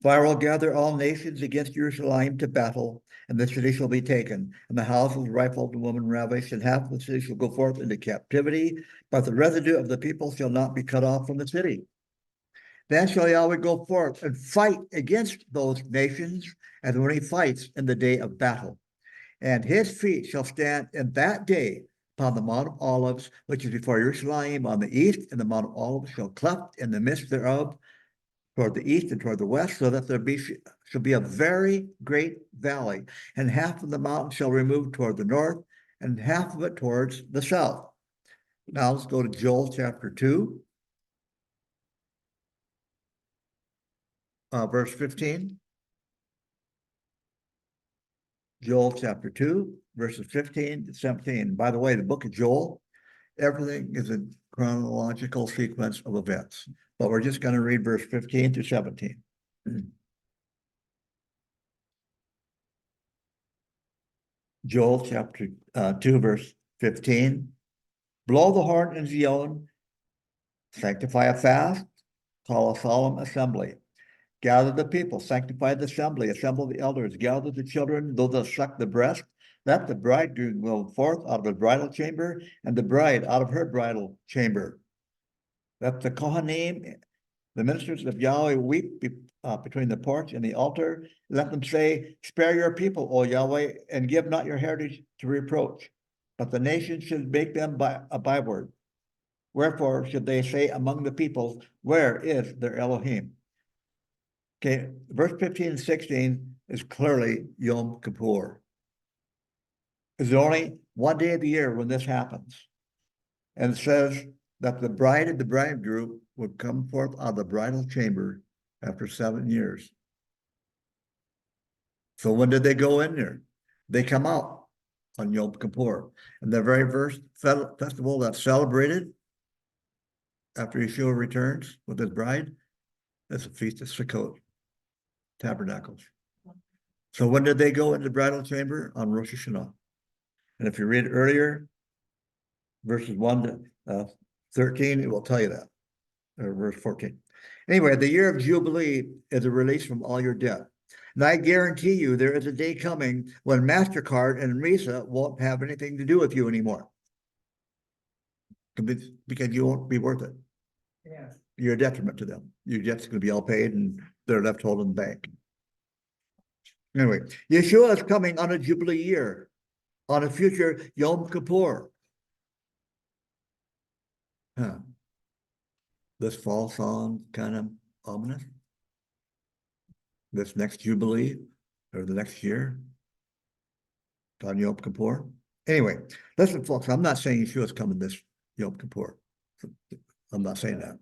For I will gather all nations against Jerusalem to battle, and the city shall be taken, and the houses rifled and women ravished, and half of the city shall go forth into captivity, but the residue of the people shall not be cut off from the city. Then shall Yahweh go forth and fight against those nations, as when he fights in the day of battle. And his feet shall stand in that day upon the Mount of Olives, which is before Jerusalem on the east, and the Mount of Olives shall cleft in the midst thereof, toward the east and toward the west, so that shall be a very great valley, and half of the mountain shall remove toward the north, and half of it towards the south. Now let's go to Joel chapter 2, verse 15. Joel chapter 2, verses 15 to 17. By the way, the book of Joel, everything is a chronological sequence of events, but we're just going to read verse 15 to 17. Joel chapter 2, verse 15. Blow the horn in Zion, sanctify a fast, call a solemn assembly. Gather the people, sanctify the assembly, assemble the elders, gather the children, those that suck the breast. Let the bridegroom go forth out of the bridal chamber, and the bride out of her bridal chamber. Let the Kohanim, the ministers of Yahweh, weep between the porch and the altar. Let them say, spare your people, O Yahweh, and give not your heritage to reproach. But the nations should make them a byword. Wherefore should they say among the peoples, where is their Elohim? Okay, verse 15 and 16 is clearly Yom Kippur. There's only one day of the year when this happens. And it says that the bride and the bridegroom would come forth out of the bridal chamber after 7 years. So when did they go in there? They come out on Yom Kippur. And the very first festival that's celebrated after Yeshua returns with his bride is the Feast of Sukkot, Tabernacles. So when did they go into the bridal chamber? On Rosh Hashanah. And if you read earlier, verses 1 to 13, it will tell you that, or verse 14. Anyway, the year of Jubilee is a release from all your debt. And I guarantee you there is a day coming when MasterCard and Visa won't have anything to do with you anymore. Because you won't be worth it. Yeah. You're a detriment to them. Your debt's going to be all paid and they're left holding the bank. Anyway, Yeshua is coming on a Jubilee year, on a future Yom Kippur. This fall sounds kind of ominous. This next Jubilee or the next year on Yom Kippur. Anyway, listen, folks, I'm not saying Yeshua's coming this Yom Kippur. I'm not saying that.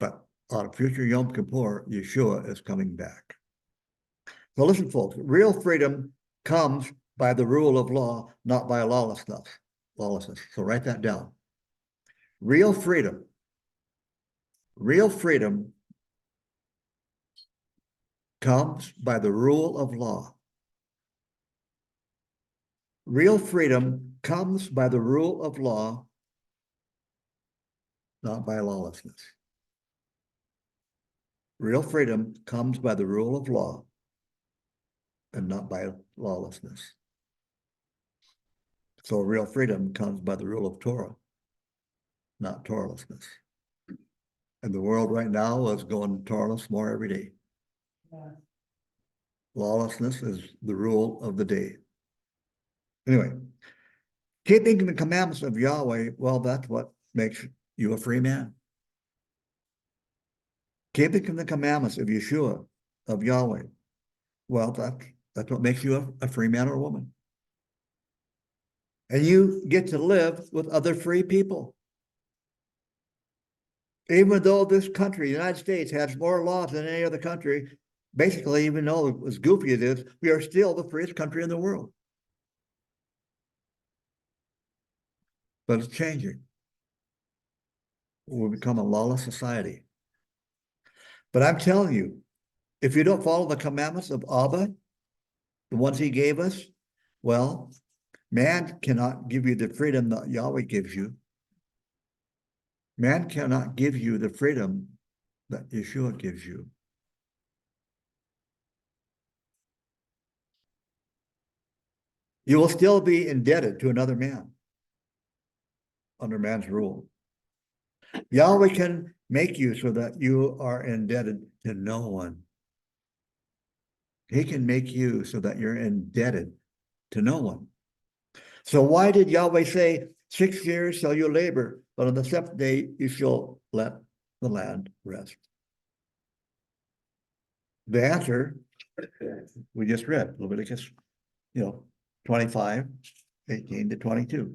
But on a future Yom Kippur, Yeshua is coming back. So listen, folks, real freedom comes by the rule of law, not by lawlessness. So write that down. Real freedom comes by the rule of law. Real freedom comes by the rule of law, not by lawlessness. Real freedom comes by the rule of law and not by lawlessness. So real freedom comes by the rule of Torah, not Torahlessness. And the world right now is going Torahless more every day. Yeah. Lawlessness is the rule of the day. Anyway, keeping the commandments of Yahweh, well, that's what makes you a free man. Keeping the commandments of Yeshua, of Yahweh, well, that's what makes you a free man or woman. And you get to live with other free people. Even though this country, the United States, has more laws than any other country, basically, even though as goofy it is, we are still the freest country in the world. But it's changing. We'll become a lawless society. But I'm telling you, if you don't follow the commandments of Abba, the ones he gave us, well, Man cannot give you the freedom that Yahweh gives you. Man cannot give you the freedom that Yeshua gives you. You will still be indebted to another man under man's rule. Yahweh can make you so that you are indebted to no one. He can make you so that you're indebted to no one. So why did Yahweh say, 6 years shall you labor, but on the 7th day you shall let the land rest? The answer we just read, Leviticus, 25, 18 to 22.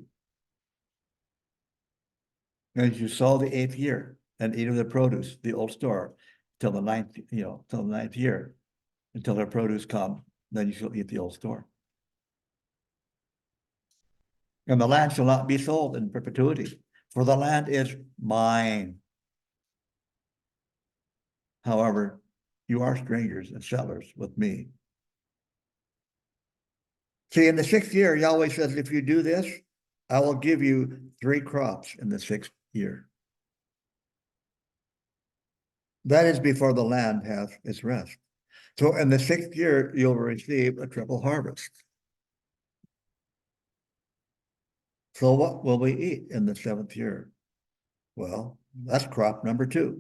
As you sow the 8th year and eat of the produce, the old store, till the 9th, till the 9th year, until their produce come, then you shall eat the old store. And the land shall not be sold in perpetuity, for the land is mine. However, you are strangers and settlers with me. See, in the 6th year, Yahweh says, if you do this, I will give you 3 crops in the 6th year. That is before the land has its rest. So in the 6th year, you'll receive a triple harvest. So what will we eat in the 7th year? Well, that's crop number 2.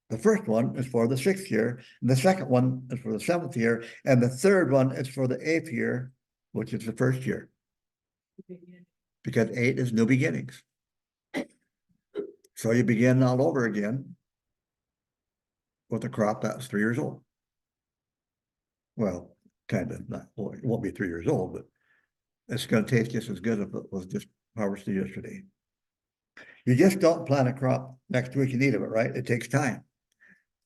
The first one is for the 6th year, and the second one is for the 7th year, and the third one is for the 8th year, which is the 1st year. Because 8 is new beginnings. So you begin all over again with a crop that's 3 years old. Well, kind of not, well, it won't be 3 years old, but it's going to taste just as good if it was just harvested yesterday. You just don't plant a crop next week and eat of it, right? It takes time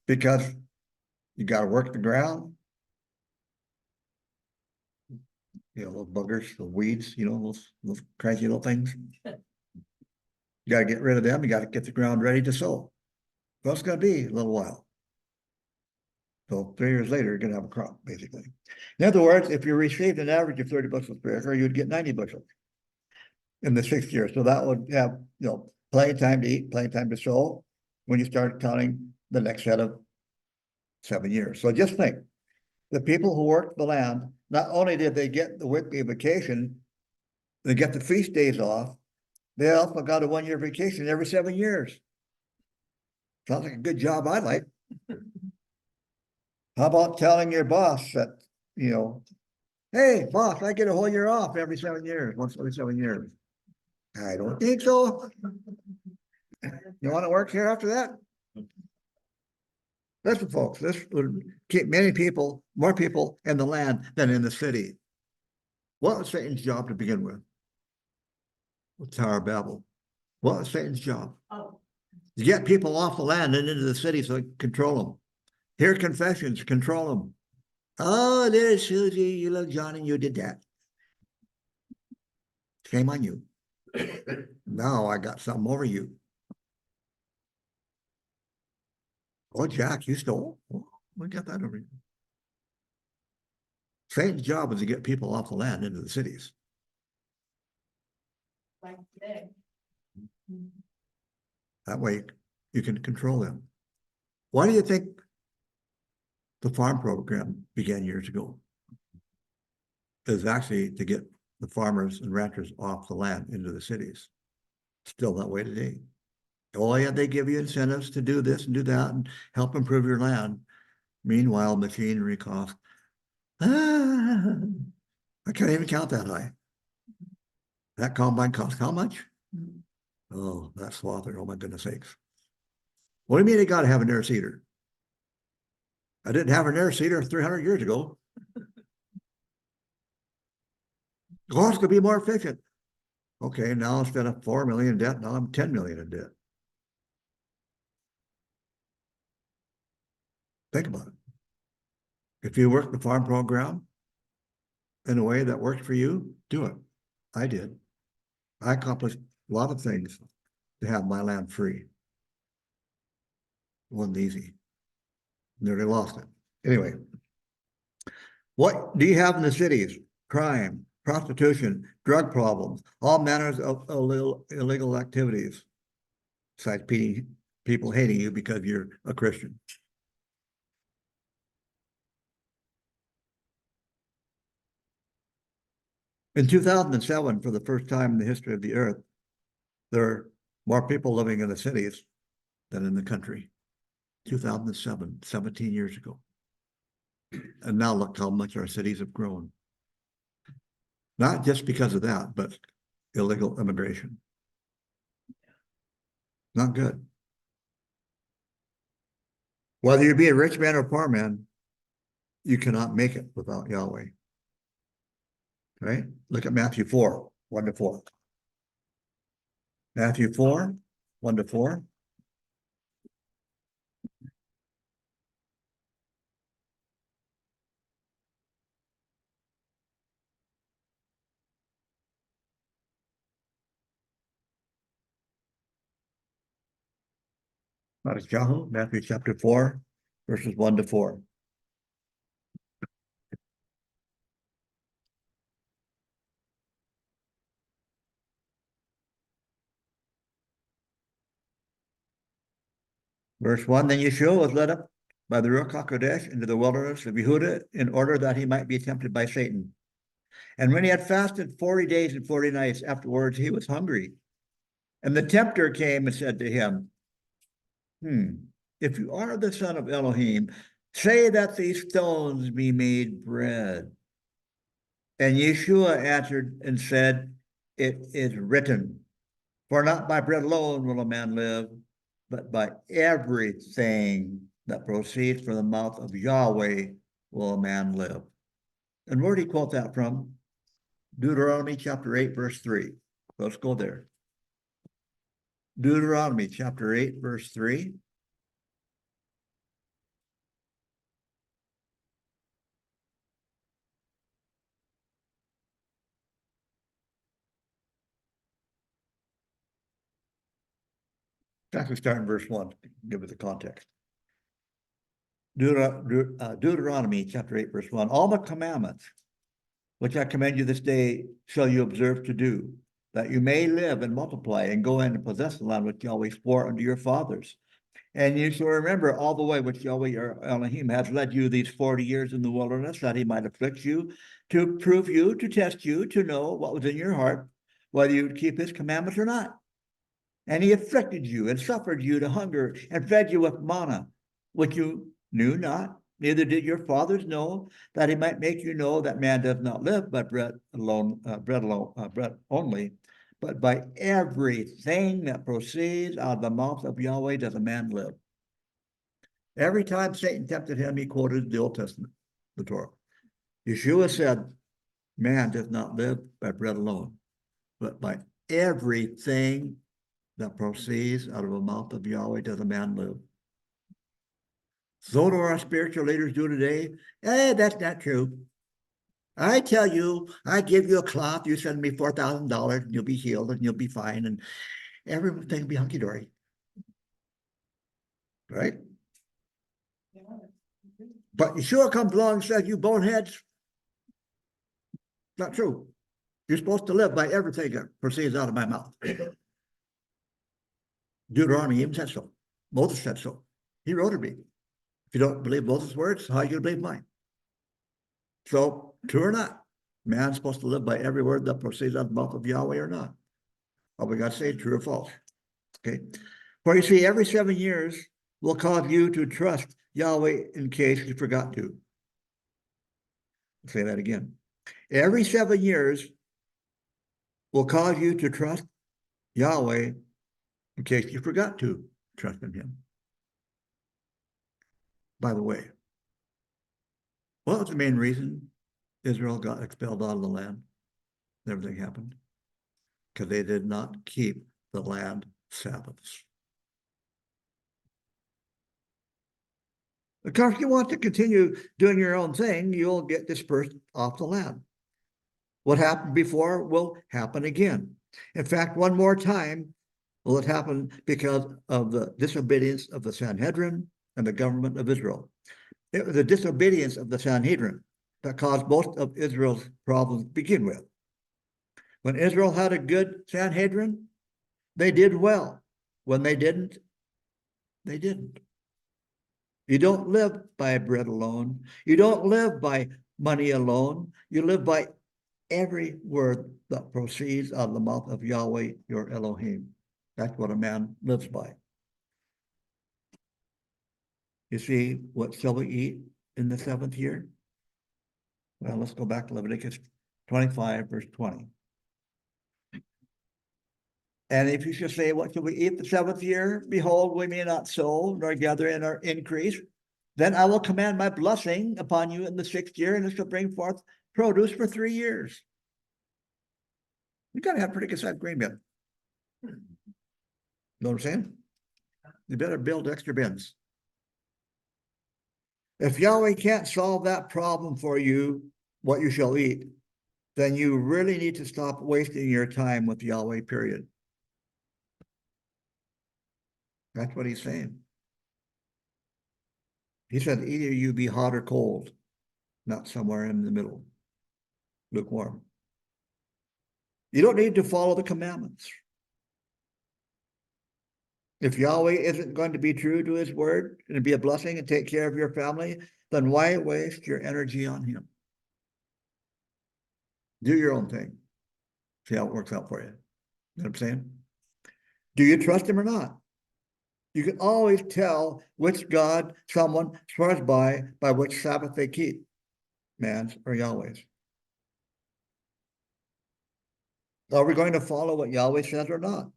because you got to work the ground. Those buggers, the weeds, those crazy little things. You got to get rid of them. You got to get the ground ready to sow. So it's going to be a little while. So 3 years later, you're going to have a crop, basically. In other words, if you received an average of 30 bushels per acre, you'd get 90 bushels in the 6th year. So that would have, plenty of time to eat, plenty of time to sow when you start counting the next set of 7 years. So just think, the people who worked the land, not only did they get the weekly vacation, they get the feast days off, they also got a 1-year vacation every 7 years. Sounds like a good job I'd like. How about telling your boss that, hey, boss, I get a whole year off every 7 years, once every 7 years. I don't think so. You want to work here after that? Listen, folks, this would keep more people in the land than in the city. What was Satan's job to begin with? The Tower of Babel. What was Satan's job? To get people off the land and into the city so he could control them. Hear confessions, control them. Oh, there's Susie, you little Johnny, you did that. Shame on you. Now I got something over you. Oh, Jack, you stole. Oh, we got that over you. Satan's job is to get people off the land into the cities. Like today. That way you can control them. Why do you think the farm program began years ago? It was actually to get the farmers and ranchers off the land into the cities. Still that way today. Oh yeah, they give you incentives to do this and do that and help improve your land. Meanwhile, machinery costs. I can't even count that high. That combine costs how much? Oh, that swather, oh my goodness sakes. What do you mean they got to have an air seeder? I didn't have an air seeder 300 years ago. Oh, it's going to be more efficient. Okay, now instead of 4 million in debt, now I'm 10 million in debt. Think about it. If you work the farm program in a way that works for you, do it. I did. I accomplished a lot of things to have my land free. It wasn't easy. Nearly lost it. Anyway, what do you have in the cities? Crime, prostitution, drug problems, all manners of illegal activities. Besides people hating you because you're a Christian. In 2007, for the first time in the history of the earth, there are more people living in the cities than in the country. 2007, 17 years ago. And now look how much our cities have grown. Not just because of that, but illegal immigration. Not good. Whether you be a rich man or poor man, you cannot make it without Yahweh. Right? Look at Matthew 4, 1 to 4. Matthew 4, 1 to 4. Matthew chapter 4, verses 1 to 4. Verse 1, then Yeshua was led up by the Ruach HaKodesh into the wilderness of Yehuda in order that he might be tempted by Satan. And when he had fasted 40 days and 40 nights, afterwards he was hungry. And the tempter came and said to him, if you are the son of Elohim, say that these stones be made bread. And Yeshua answered and said, it is written, for not by bread alone will a man live, but by everything that proceeds from the mouth of Yahweh will a man live. And where did he quote that from? Deuteronomy chapter 8, verse 3. Let's go there. Deuteronomy chapter 8, verse 3. Actually, start in verse 1, give it the context. Deuteronomy chapter 8, verse 1. All the commandments which I command you this day shall you observe to do, that you may live and multiply and go in and possess the land which Yahweh swore unto your fathers. And you shall remember all the way which Yahweh your Elohim has led you these 40 years in the wilderness, that he might afflict you, to prove you, to test you, to know what was in your heart, whether you would keep his commandments or not. And he afflicted you and suffered you to hunger and fed you with manna, which you knew not, neither did your fathers know, that he might make you know that man does not live by bread only, but by everything that proceeds out of the mouth of Yahweh does a man live. Every time Satan tempted him, he quoted the Old Testament, the Torah. Yeshua said, man does not live by bread alone, but by everything that proceeds out of the mouth of Yahweh does a man live. So do our spiritual leaders do today. Hey, that's not true. I tell you, I give you a cloth, you send me $4,000, and you'll be healed, and you'll be fine, and everything will be hunky-dory. Right? But Yeshua comes along and says, you boneheads, not true. You're supposed to live by everything that proceeds out of my mouth. Deuteronomy even said so. Moses said so. He wrote it me. If you don't believe Moses' words, how are you going to believe mine? So, true or not, man's supposed to live by every word that proceeds out of the mouth of Yahweh or not. All we got to say, true or false. Okay. For you see, every 7 years will cause you to trust Yahweh in case you forgot to. I'll say that again. Every 7 years will cause you to trust Yahweh in case you forgot to trust in him. By the way, what was the main reason Israel got expelled out of the land? Everything happened because they did not keep the land Sabbaths. Of course, if you want to continue doing your own thing, you'll get dispersed off the land. What happened before will happen again. In fact, one more time will it happen because of the disobedience of the Sanhedrin and the government of Israel. It was the disobedience of the Sanhedrin that caused most of Israel's problems to begin with. When Israel had a good Sanhedrin, they did well. When they didn't, they didn't. You don't live by bread alone. You don't live by money alone. You live by every word that proceeds out of the mouth of Yahweh, your Elohim. That's what a man lives by. You see, what shall we eat in the seventh year? Well, let's go back to Leviticus 25, verse 20. And if you should say, what shall we eat the seventh year? Behold, we may not sow nor gather in our increase. Then I will command my blessing upon you in the sixth year, and it shall bring forth produce for 3 years. You got to have pretty good sized grain bin. You know what I'm saying? You better build extra bins. If Yahweh can't solve that problem for you, what you shall eat, then you really need to stop wasting your time with Yahweh, period. That's what he's saying. He said, either you be hot or cold, not somewhere in the middle, lukewarm. You don't need to follow the commandments. If Yahweh isn't going to be true to his word and be a blessing and take care of your family, then why waste your energy on him? Do your own thing. See how it works out for you. You know what I'm saying? Do you trust him or not? You can always tell which God someone swears by which Sabbath they keep, man's or Yahweh's. Are we going to follow what Yahweh says or not?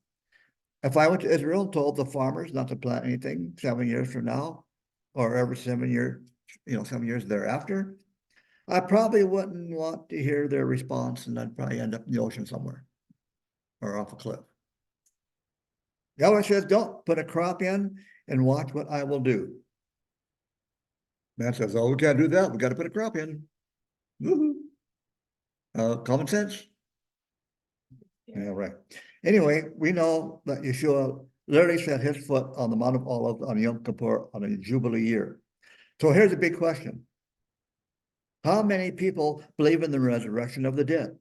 If I went to Israel and told the farmers not to plant anything 7 years from now, or every 7 years, 7 years thereafter, I probably wouldn't want to hear their response, and I'd probably end up in the ocean somewhere or off a cliff. Yahweh says, don't put a crop in and watch what I will do. Man says, oh, we can't do that. We got to put a crop in. Woohoo. Common sense. Yeah, right. Anyway, we know that Yeshua literally set his foot on the Mount of Olives on Yom Kippur on a Jubilee year. So here's a big question. How many people believe in the resurrection of the dead?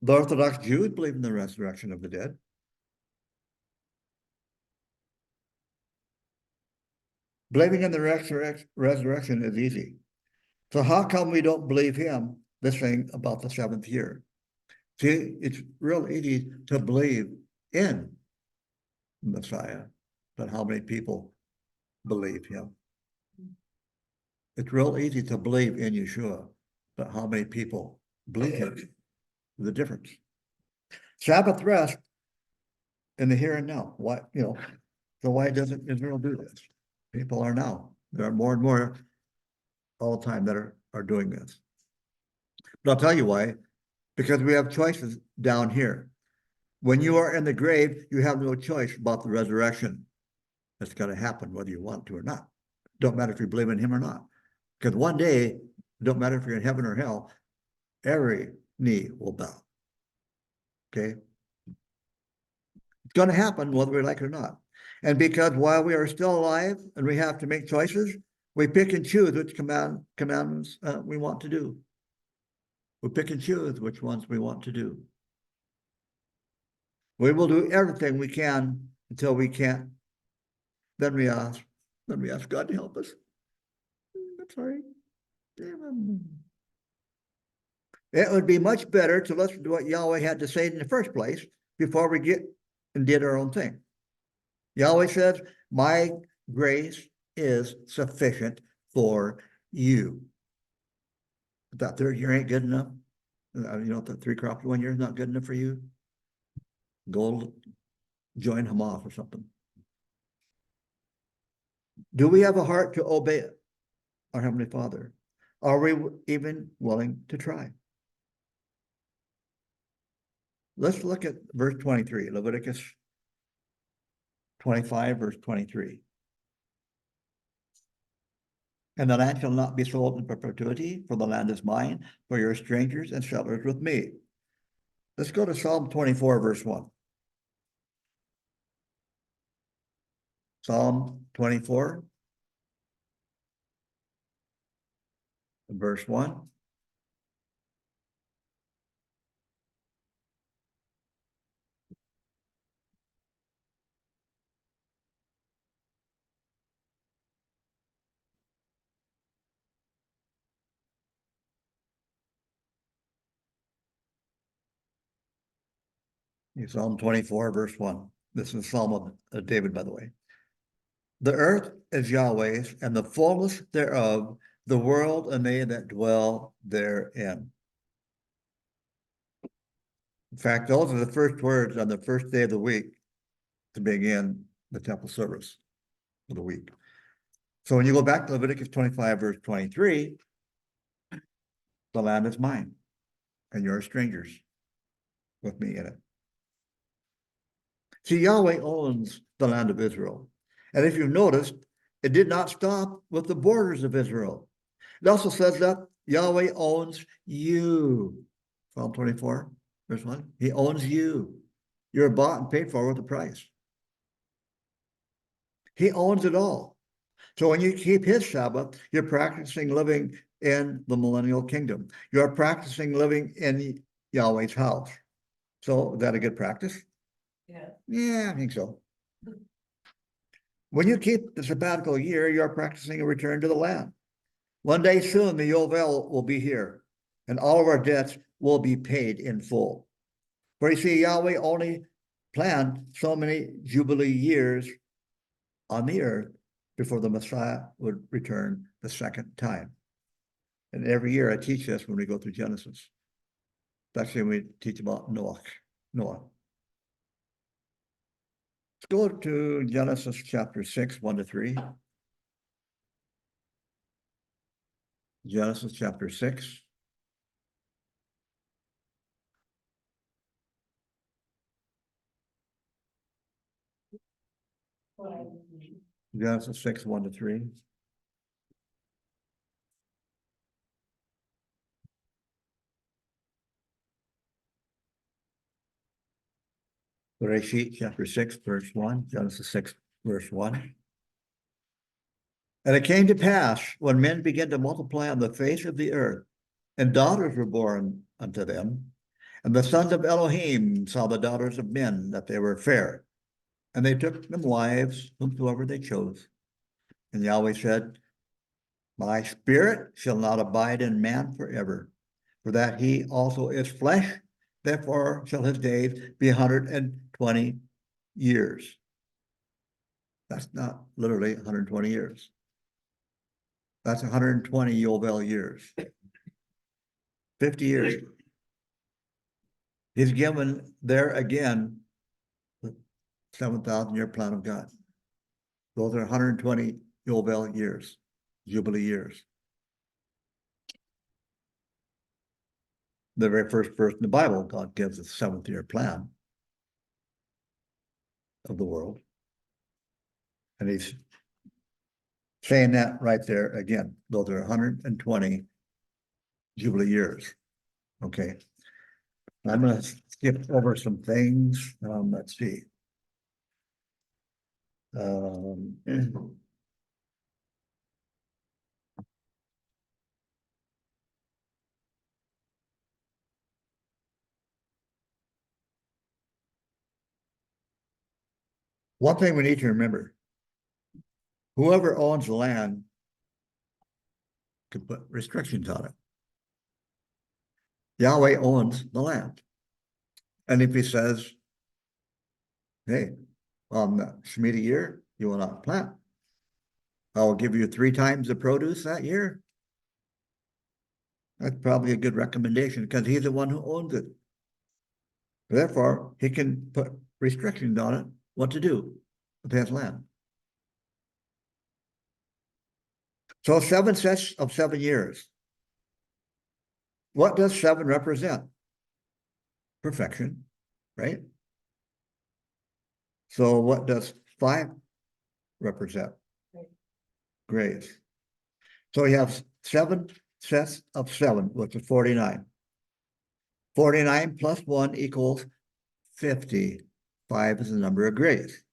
The Orthodox Jews believe in the resurrection of the dead. Believing in the resurrection is easy. So how come we don't believe him, this thing about the seventh year? See, it's real easy to believe in Messiah, but how many people believe him? It's real easy to believe in Yeshua, but how many people believe him? The difference. Sabbath rest in the here and now. Why, so why doesn't Israel do this? People are now. There are more and more all the time that are doing this. But I'll tell you why. Because we have choices down here. When you are in the grave, you have no choice about the resurrection. It's going to happen whether you want to or not. Don't matter if you believe in him or not. Because one day, don't matter if you're in heaven or hell, every knee will bow. Okay? It's going to happen whether we like it or not. And because while we are still alive and we have to make choices, we pick and choose which commandments we want to do. We pick and choose which ones we want to do. We will do everything we can until we can't. Then we ask God to help us. I'm sorry. It would be much better to listen to what Yahweh had to say in the first place before we get and did our own thing. Yahweh says, my grace is sufficient for you. If that third year ain't good enough, the 3 crops 1 year is not good enough for you, go join Hamas or something. Do we have a heart to obey our Heavenly Father? Are we even willing to try? Let's look at verse 23, Leviticus 25, verse 23. And the land shall not be sold in perpetuity, for the land is mine, for you're strangers and settlers with me. Let's go to Psalm 24, verse 1. Psalm 24, verse 1. Psalm 24, verse 1. This is Psalm of David, by the way. The earth is Yahweh's, and the fullness thereof, the world and they that dwell therein. In fact, those are the first words on the first day of the week to begin the temple service of the week. So when you go back to Leviticus 25, verse 23, the land is mine, and you're strangers with me in it. See, Yahweh owns the land of Israel. And if you've noticed, it did not stop with the borders of Israel. It also says that Yahweh owns you. Psalm 24, verse 1. He owns you. You're bought and paid for with a price. He owns it all. So when you keep his Sabbath, you're practicing living in the millennial kingdom. You're practicing living in Yahweh's house. So is that a good practice? Yeah. Yeah, I think so. When you keep the sabbatical year, you're practicing a return to the land. One day soon, the Yovel will be here, and all of our debts will be paid in full. For you see, Yahweh only planned so many Jubilee years on the earth before the Messiah would return the second time. And every year I teach this when we go through Genesis. Especially when we teach about Noah. Let's go to Genesis chapter 6, 1-3. Genesis chapter 6. Genesis 6, 1-3. Bereshit chapter 6, verse 1. Genesis 6, verse 1. And it came to pass when men began to multiply on the face of the earth, and daughters were born unto them, and the sons of Elohim saw the daughters of men that they were fair, and they took them wives, whomsoever they chose. And Yahweh said, My spirit shall not abide in man forever, for that he also is flesh, therefore shall his days be 120 years. That's not literally 120 years. That's 120 Yovel years. 50 years. He's given there again the 7,000-year plan of God. Those are 120 Yovel years, Jubilee years. The very first verse in the Bible, God gives a 7th-year plan of the world. And he's saying that right there again. Those are 120 Jubilee years. Okay. I'm going to skip over some things. Let's see. One thing we need to remember, whoever owns the land can put restrictions on it. Yahweh owns the land. And if he says, hey, on the Shemitah year, you will not plant, I will give you 3 times the produce that year. That's probably a good recommendation because he's the one who owns it. Therefore, he can put restrictions on it, what to do with his land. So 7 sets of 7 years. What does 7 represent? Perfection, right? So what does 5 represent? Grace. So you have 7 sets of 7, which is 49. 49 plus 1 equals 50. 5 is the number of grace.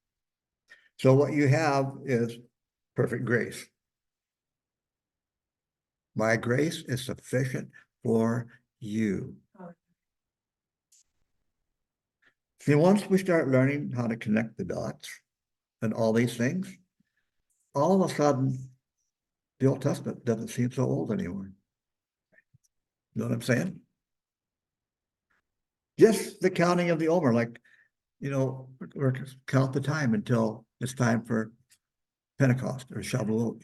So what you have is perfect grace. My grace is sufficient for you. See, once we start learning how to connect the dots and all these things, all of a sudden, the Old Testament doesn't seem so old anymore. You know what I'm saying? Just the counting of the Omer, like we're count the time until it's time for Pentecost or Shavuot.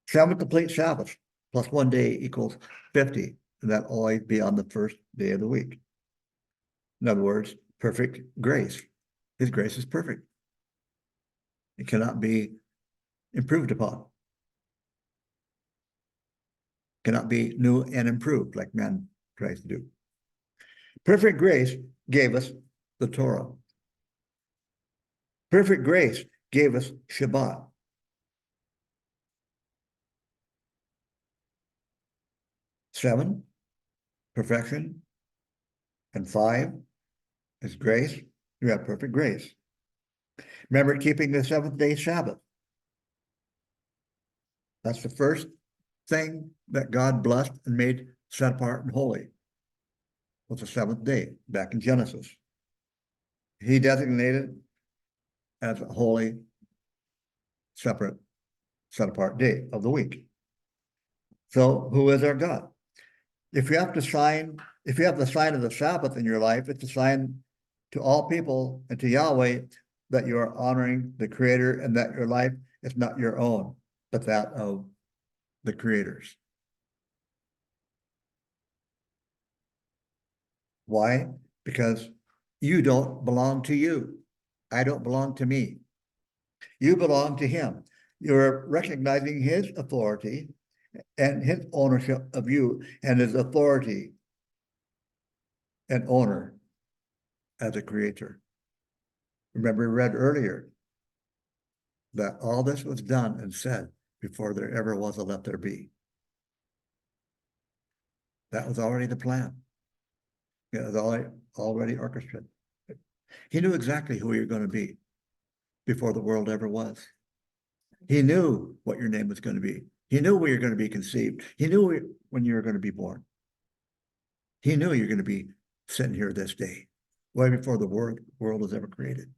7 complete Sabbaths plus 1 day equals 50, and that always be on the first day of the week. In other words, perfect grace. His grace is perfect. It cannot be improved upon. Cannot be new and improved like man tries to do. Perfect grace gave us the Torah. Perfect grace gave us Shabbat. Seven, perfection. And 5 is grace. You have perfect grace. Remember keeping the 7th-day Sabbath. That's the first thing that God blessed and made set apart and holy. Was the 7th day back in Genesis. He designated as a holy, separate, set apart day of the week. So who is our God? If you have the sign of the Sabbath in your life, it's a sign to all people and to Yahweh that you are honoring the Creator and that your life is not your own, but that of the Creator's. Why? Because you don't belong to you. I don't belong to me. You belong to Him. You're recognizing His authority and His ownership of you and His authority and owner as a creator. Remember, we read earlier that all this was done and said before there ever was a let there be. That was already the plan. It was already orchestrated. He knew exactly who you're going to be before the world ever was. He knew what your name was going to be. He knew where you're going to be conceived. He knew when you were going to be born. He knew you're going to be sitting here this day, way before the world was ever created.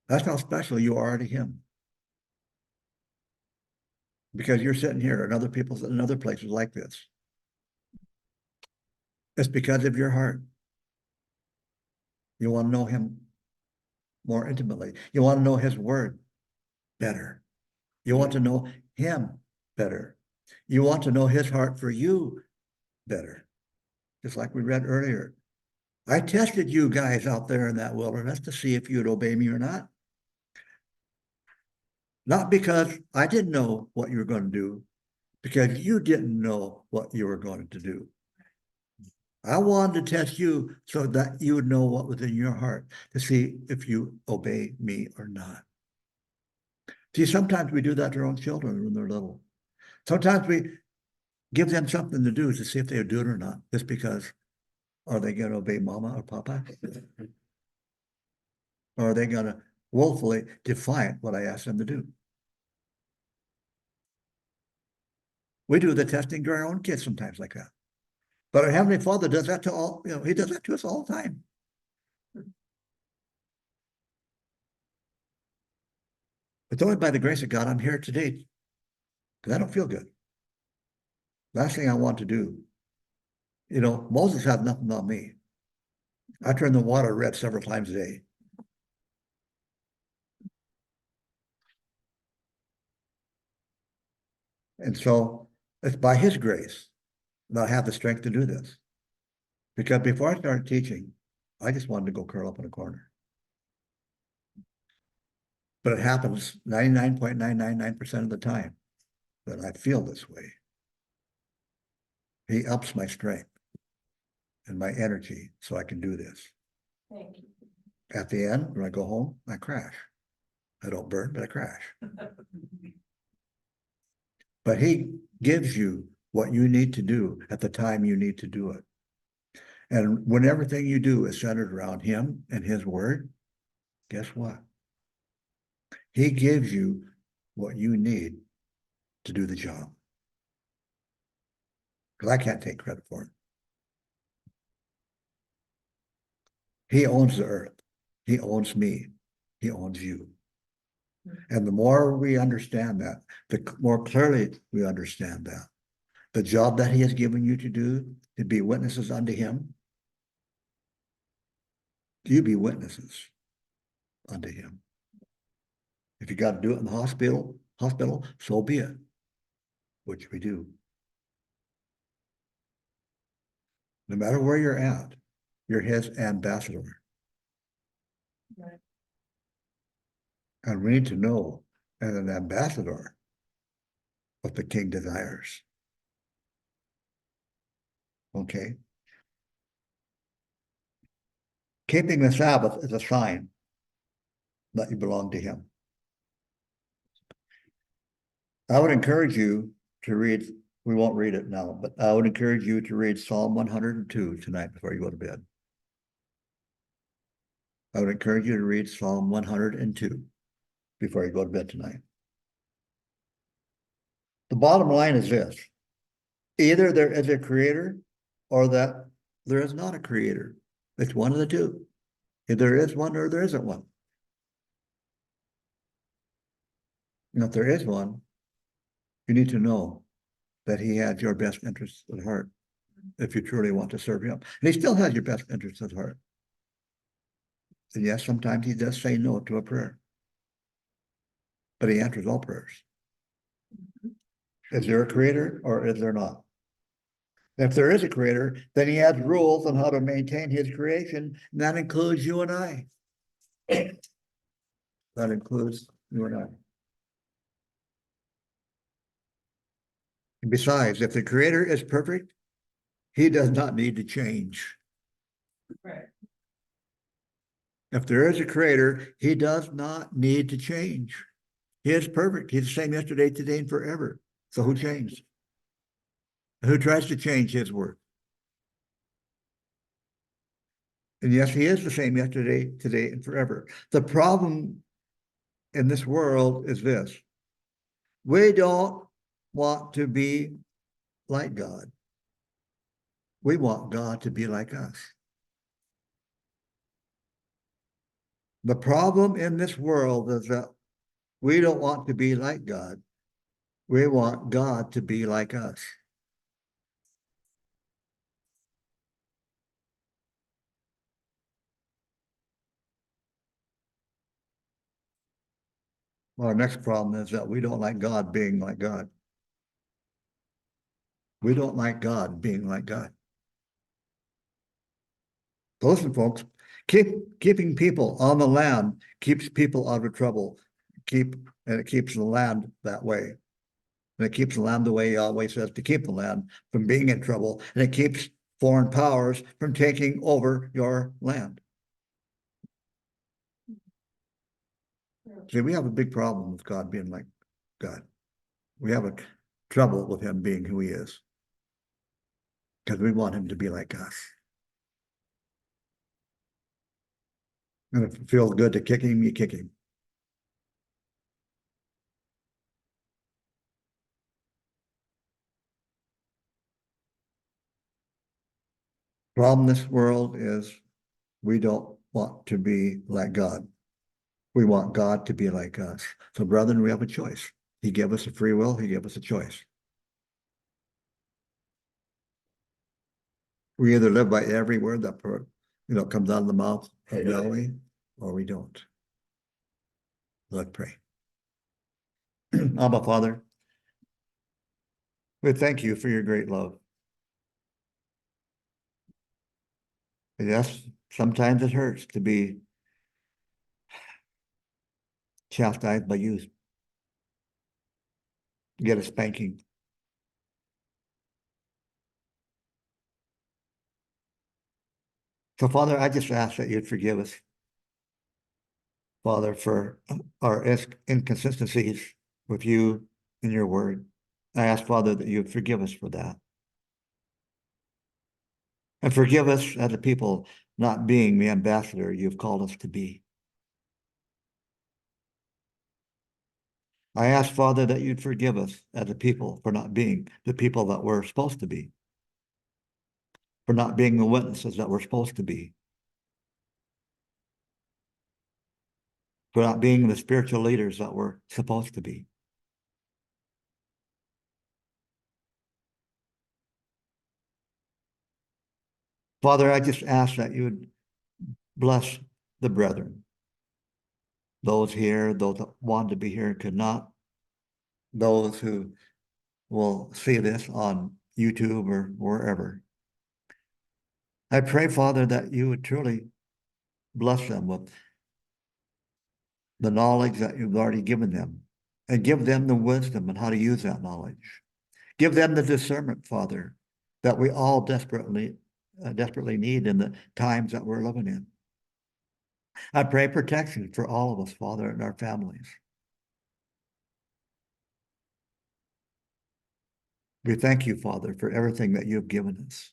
That's how special you are to Him. Because you're sitting here and other people in other places like this. It's because of your heart. You want to know Him more intimately. You want to know His word better. You want to know Him better. You want to know His heart for you better. Just like we read earlier. I tested you guys out there in that wilderness to see if you'd obey me or not. Not because I didn't know what you were going to do, because you didn't know what you were going to do. I wanted to test you so that you would know what was in your heart to see if you obey me or not. See, sometimes we do that to our own children when they're little. Sometimes we give them something to do to see if they do it or not, just because are they going to obey mama or papa? Or are they going to willfully defy what I ask them to do? We do the testing to our own kids sometimes like that. But our Heavenly Father does that to all, He does that to us all the time. It's only by the grace of God I'm here today, because I don't feel good. Last thing I want to do, Moses had nothing on me. I turned the water red several times a day. And so it's by His grace that I have the strength to do this. Because before I started teaching, I just wanted to go curl up in a corner. But it happens 99.999% of the time that I feel this way. He ups my strength and my energy so I can do this. Thank you. At the end, when I go home, I crash. I don't burn, but I crash. But He gives you what you need to do at the time you need to do it. And when everything you do is centered around Him and His word, guess what? He gives you what you need to do the job. Because I can't take credit for it. He owns the earth. He owns me. He owns you. And the more we understand that, the more clearly we understand that, the job that he has given you to do, to be witnesses unto him? You be witnesses unto him. If you got to do it in the hospital, so be it, which we do. No matter where you're at, you're his ambassador. Right. And we need to know, as an ambassador, what the king desires. Okay? Keeping the Sabbath is a sign that you belong to him. I would encourage you to read, we won't read it now, but I would encourage you to read Psalm 102 tonight before you go to bed. I would encourage you to read Psalm 102 before you go to bed tonight. The bottom line is this: either there is a creator or that there is not a creator. It's one of the two. Either there is one or there isn't one. And if there is one, you need to know that he has your best interests at heart if you truly want to serve him. And he still has your best interests at heart. And yes, sometimes he does say no to a prayer, but he answers all prayers. Is there a creator or is there not? If there is a creator, then he has rules on how to maintain his creation, and that includes you and I. That includes you and I. And besides, if the creator is perfect, he does not need to change. Right. If there is a creator, he does not need to change. He is perfect. He's the same yesterday, today, and forever. So who changed? Who tries to change his word? And yes, he is the same yesterday, today, and forever. The problem in this world is this: we don't want to be like God. We want God to be like us. The problem in this world is that we don't want to be like God. We want God to be like us. Well, our next problem is that we don't like God being like God. We don't like God being like God. So listen, folks, keeping people on the land keeps people out of trouble. And it keeps the land that way. And it keeps the land the way Yahweh says to keep the land from being in trouble. And it keeps foreign powers from taking over your land. See, we have a big problem with God being like God. We have a trouble with him being who he is, because we want him to be like us. And if it feels good to kick him, you kick him. Problem in this world is we don't want to be like God. We want God to be like us. So, brethren, we have a choice. He gave us a free will. He gave us a choice. We either live by every word that comes out of the mouth of Yahweh, or we don't. Let's pray. Abba, Father, we thank you for your great love. And yes, sometimes it hurts to be chastised by you, get a spanking. So, Father, I just ask that you'd forgive us, Father, for our inconsistencies with you and your word. I ask, Father, that you'd forgive us for that. And forgive us as a people not being the ambassador you've called us to be. I ask, Father, that you'd forgive us as a people for not being the people that we're supposed to be, for not being the witnesses that we're supposed to be, for not being the spiritual leaders that we're supposed to be. Father, I just ask that you would bless the brethren. Those here, those that want to be here and could not. Those who will see this on YouTube or wherever. I pray, Father, that you would truly bless them with the knowledge that you've already given them, and give them the wisdom on how to use that knowledge. Give them the discernment, Father, that we all desperately need in the times that we're living in. I pray protection for all of us, Father, and our families. We thank you, Father, for everything that you've given us.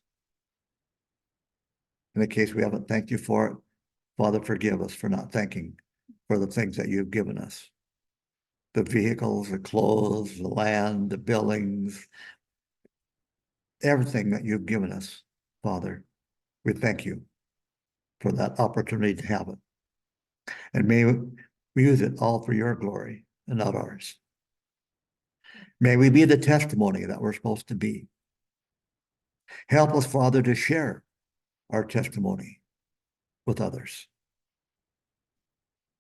In the case we haven't thanked you for it, Father, forgive us for not thanking for the things that you've given us. The vehicles, the clothes, the land, the buildings, everything that you've given us, Father. We thank you for that opportunity to have it. And may we use it all for your glory and not ours. May we be the testimony that we're supposed to be. Help us, Father, to share our testimony with others.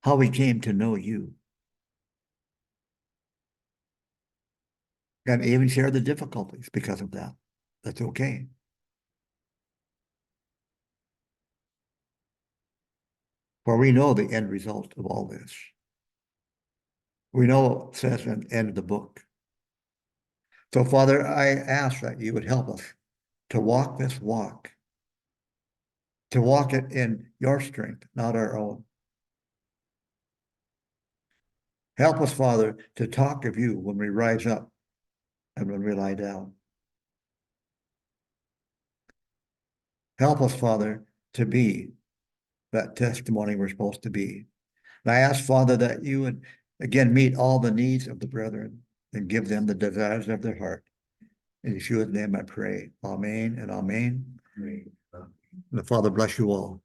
How we came to know you. And even share the difficulties because of that. That's okay. For we know the end result of all this. We know what it says at the end of the book. So, Father, I ask that you would help us to walk this walk, to walk it in your strength, not our own. Help us, Father, to talk of you when we rise up and when we lie down. Help us, Father, to be that testimony we're supposed to be. And I ask, Father, that you would again meet all the needs of the brethren and give them the desires of their heart. In Yeshua's name I pray. Amen and amen. Amen. The Father bless you all.